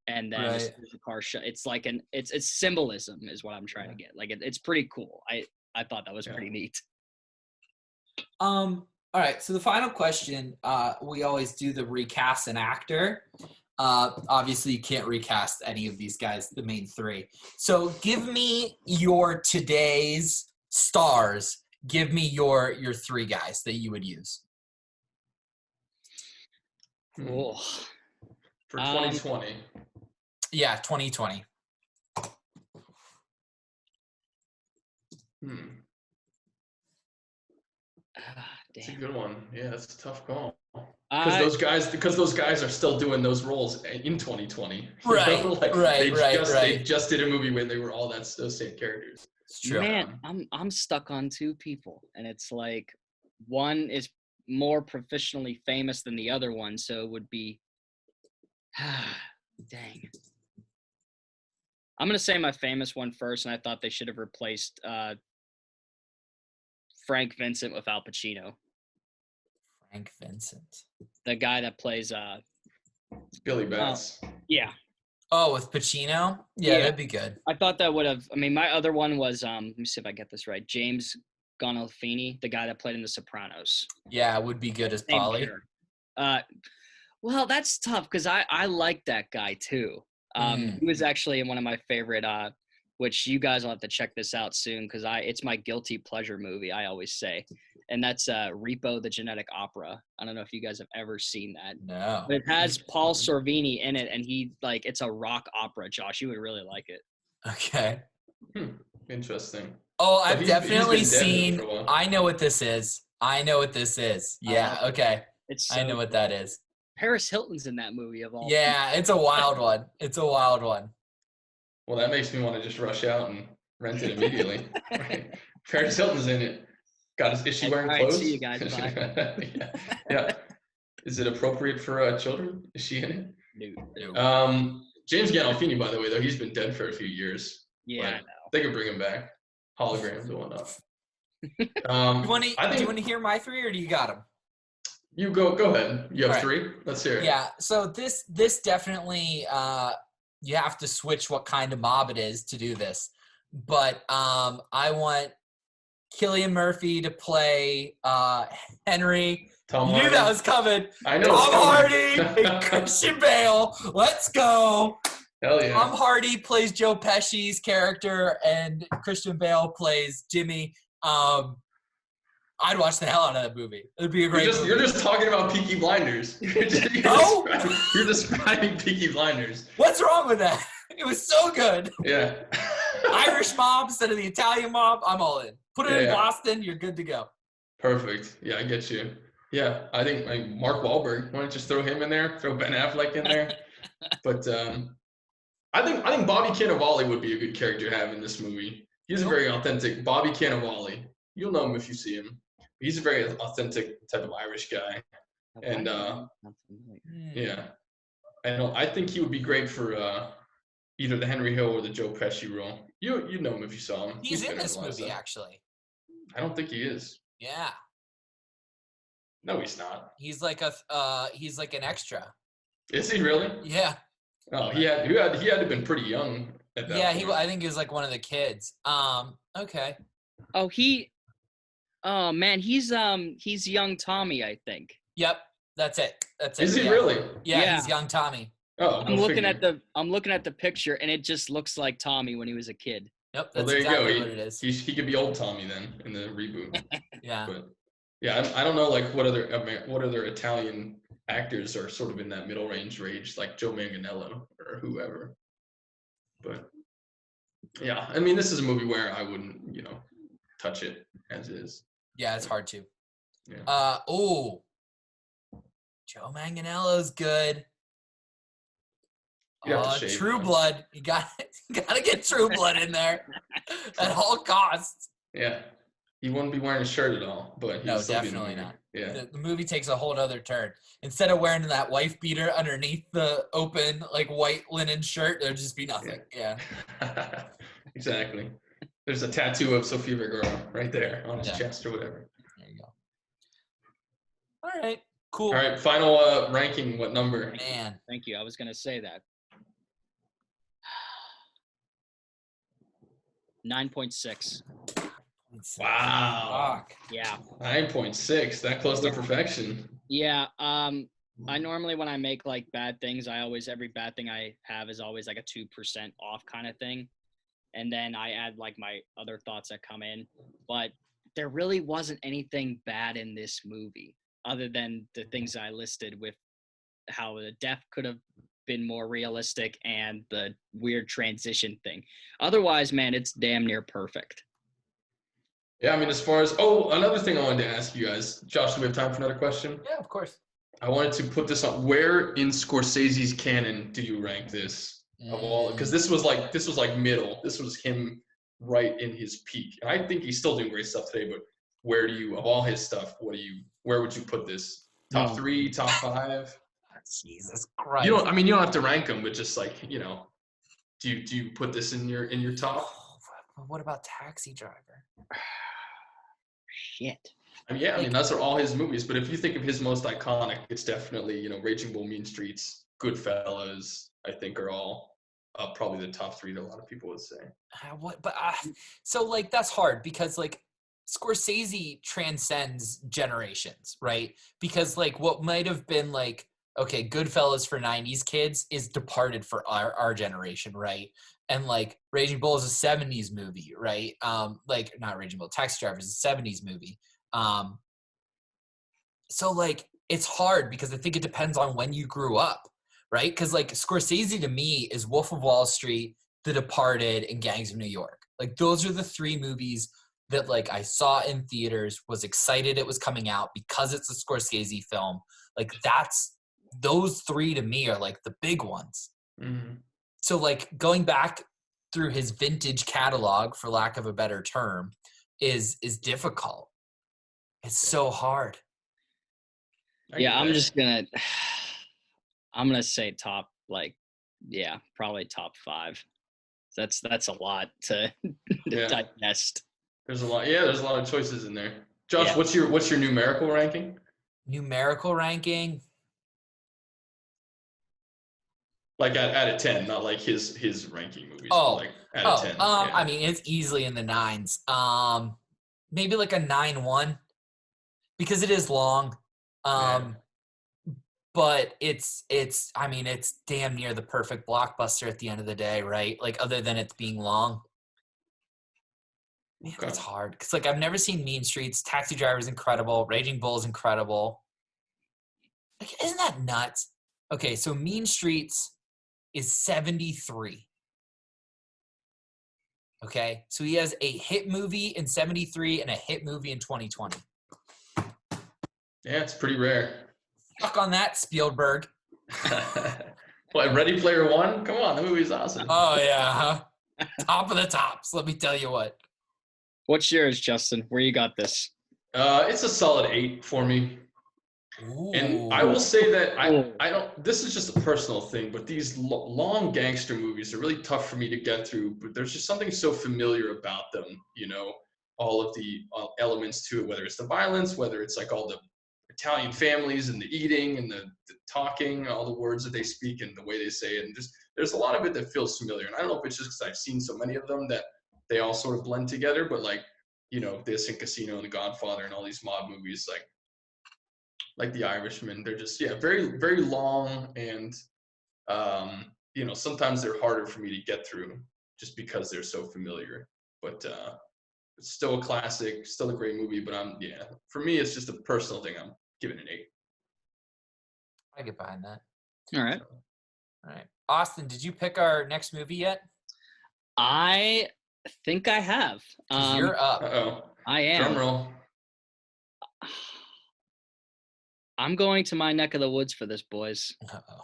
and then as soon as the car shut, it's like it's symbolism is what I'm trying to get. Like it's pretty cool. I thought that was pretty neat. All right, so the final question, we always do the recast an actor. Obviously, you can't recast any of these guys, the main three. So give me your today's stars. Give me your three guys that you would use. Cool. For 2020. Yeah, 2020. That's a good one. Yeah, that's a tough call. Because those guys are still doing those roles in 2020. They just did a movie where they were all those same characters. It's true. Man, I'm stuck on two people, and it's like one is more professionally famous than the other one, so it would be dang. I'm gonna say my famous one first, and I thought they should have replaced Frank Vincent with Al Pacino. Frank Vincent, the guy that plays Billy Bats. Yeah. Oh, with Pacino? Yeah, that'd be good. I thought that would have. I mean, my other one was let me see if I get this right. James Gandolfini, the guy that played in The Sopranos. Yeah, would be good as Paulie. Well, that's tough because I like that guy too. He was actually in one of my favorite, which you guys will have to check this out soon because it's my guilty pleasure movie. I always say, and that's Repo: The Genetic Opera. I don't know if you guys have ever seen that. No. But it has Paul Sorvini in it, and it's a rock opera. Josh, you would really like it. Okay. Interesting. Oh, I've definitely seen. I know what this is. Yeah. Okay. I know what that is. Paris Hilton's in that movie of all. Yeah, it's a wild one. Well, that makes me want to just rush out and rent it immediately. Paris Hilton's in it. Is she wearing clothes? See you guys. Bye. Yeah. Is it appropriate for children? Is she in it? No. James Gandolfini, by the way, though, he's been dead for a few years. Yeah, I know. They could bring him back. Holograms and whatnot. Do you want to hear my three, or do you got them? You go ahead. You have three? Let's hear it. Yeah, so this definitely you have to switch what kind of mob it is to do this. But I want Cillian Murphy to play Henry. Tom You Hardy. knew that was coming. I know. Tom Hardy and Christian Bale. Let's go. Hell yeah. Tom Hardy plays Joe Pesci's character, and Christian Bale plays Jimmy. I'd watch the hell out of that movie. It'd be a great movie. You're just talking about Peaky Blinders. You're describing Peaky Blinders. What's wrong with that? It was so good. Yeah. Irish mob instead of the Italian mob. I'm all in. Put it in Boston. You're good to go. Perfect. Yeah, I get you. Yeah, I think Mark Wahlberg. Why don't you just throw him in there? Throw Ben Affleck in there. But I think Bobby Cannavale would be a good character to have in this movie. He's a very authentic Bobby Cannavale. you'll know him if you see him. He's a very authentic type of Irish guy, and yeah, I think he would be great for either the Henry Hill or the Joe Pesci role. You know him if you saw him. He's in been this a lot of movie, stuff. actually. I don't think he is. Yeah. No, he's not. He's like an extra. Is he really? Yeah. Oh, he had to have been pretty young at that point. I think he was like one of the kids. Okay. Oh man, he's young Tommy, I think. Yep, that's it. Is he really? Yeah, he's young Tommy. Oh, I'm looking at the picture, and it just looks like Tommy when he was a kid. Yep, that's exactly what it is. He could be old Tommy then in the reboot. Yeah. But yeah, I don't know like what other Italian actors are sort of in that middle range, like Joe Manganiello or whoever. But yeah, I mean, this is a movie where I wouldn't, touch it as is. Yeah, it's hard to. Yeah. Joe Manganiello's good. True Blood. You gotta get True Blood in there at all costs. Yeah. He wouldn't be wearing a shirt at all, but no, definitely not. Yeah. The movie takes a whole other turn. Instead of wearing that wife beater underneath the open like white linen shirt, there'd just be nothing. Yeah. Exactly. There's a tattoo of Sofia Vergara right there on his chest or whatever. There you go. All right. Cool. All right. Final ranking. What number? Man. Thank you. I was gonna say that. 9.6. Wow. Yeah. 9.6. That close to perfection. Yeah. I normally, when I make like bad things, every bad thing I have is always like a 2% off kind of thing. And then I add like my other thoughts that come in. But there really wasn't anything bad in this movie other than the things I listed with how the death could have been more realistic and the weird transition thing. Otherwise, man, it's damn near perfect. Yeah, I mean, as far as another thing I wanted to ask you guys, Josh, do we have time for another question? Yeah, of course. I wanted to put this on. Where in Scorsese's canon do you rank this of all? Because this was like middle. This was him right in his peak, and I think he's still doing great stuff today. But where do you, of all his stuff, where would you put this? Top 3, top 5? Jesus Christ! You don't have to rank them, but just like do you put this in your top? What about Taxi Driver? Shit. I mean, those are all his movies. But if you think of his most iconic, it's definitely Raging Bull, Mean Streets, Goodfellas. I think are all probably the top 3 that a lot of people would say. So like that's hard because like Scorsese transcends generations, right? Because like what might have been like, okay, Goodfellas for 90s kids is Departed for our generation, right? And like Raging Bull is a 70s movie, right? Like not Raging Bull, Taxi Driver is a 70s movie. So like it's hard because I think it depends on when you grew up, right? Because like Scorsese to me is Wolf of Wall Street, The Departed, and Gangs of New York. Like those are the 3 movies that like I saw in theaters, was excited it was coming out because it's a Scorsese film. Like those 3 to me are like the big ones. Mm-hmm. So like going back through his vintage catalog, for lack of a better term, is difficult. It's so hard. Yeah, I'm gonna say top, like, yeah, probably top 5. That's a lot to digest. There's a lot. Yeah, there's a lot of choices in there. Josh, what's your numerical ranking? Numerical ranking? Like out of 10, not like his ranking movies. Like out of 10. I mean, it's easily in the 9s. Maybe like a 9.1 because it is long. But it's damn near the perfect blockbuster at the end of the day, right? Like other than it being long. Man, that's hard because like I've never seen Mean Streets. Taxi Driver is incredible. Raging Bull is incredible. Like, isn't that nuts? Okay, so Mean Streets is 73. Okay, so he has a hit movie in 73 and a hit movie in 2020. Yeah, it's pretty rare. Fuck on that, Spielberg. What, Ready Player One? Come on, the movie's awesome. Oh yeah, huh? Top of the tops. Let me tell you what. What's yours, Justin? Where you got this? It's a solid 8 for me. Ooh. And I will say that I don't. This is just a personal thing, but these long gangster movies are really tough for me to get through. But there's just something so familiar about them, you know, all of the elements to it, whether it's the violence, whether it's like all the Italian families and the eating and the talking, all the words that they speak and the way they say it, and just there's a lot of it that feels familiar. And I don't know if it's just because I've seen so many of them that they all sort of blend together. But like, you know, this and Casino and The Godfather and all these mob movies, like The Irishman, they're just very very long, and you know, sometimes they're harder for me to get through just because they're so familiar. But it's still a classic, still a great movie. But for me, it's just a personal thing. I'm giving it an 8. I get behind that. All right. All right, Austin, did you pick our next movie yet? I think I have. 'Cause you're up. Uh-oh. I am. Drum roll. I'm going to my neck of the woods for this, boys. Uh-oh.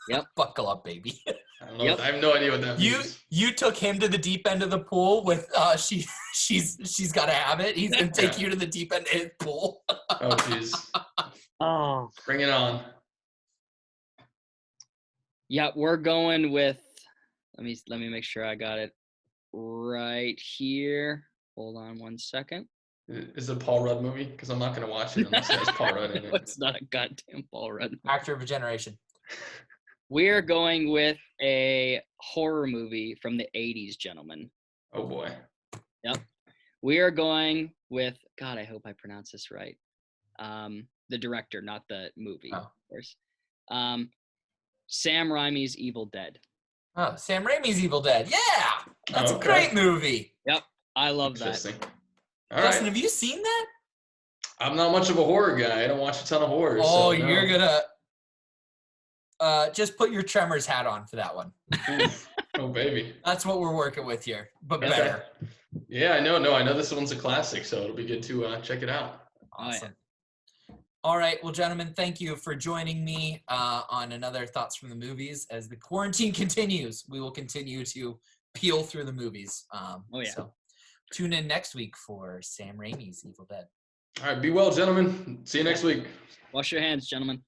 Yep. Buckle up, baby. I don't know. I have no idea what that means. You took him to the deep end of the pool with she's got to have it. He's gonna take you to the deep end of his pool. Oh jeez. Oh. Bring it on. Yeah, we're going with. Let me make sure I got it right here. Hold on one second. Is it a Paul Rudd movie? Because I'm not going to watch it unless it has Paul Rudd in it. It's not a goddamn Paul Rudd movie. Actor of a generation. We're going with a horror movie from the 80s, gentlemen. Oh boy. Yep. We are going with, God, I hope I pronounce this right. The director, not the movie, of course. Sam Raimi's Evil Dead. Oh, Sam Raimi's Evil Dead. Yeah, that's a great movie. Yep, I love that. All Justin, right. have you seen that? I'm not much of a horror guy. I don't watch a ton of horror. Oh, so no. you're gonna just put your Tremors hat on for that one. Oh baby. That's what we're working with here, but better. Yeah, I know. No, I know this one's a classic, so it'll be good to check it out. Awesome. All right, well, gentlemen, thank you for joining me on another Thoughts from the Movies. As the quarantine continues, we will continue to peel through the movies. So tune in next week for Sam Raimi's Evil Dead. All right, be well, gentlemen. See you next week. Wash your hands, gentlemen.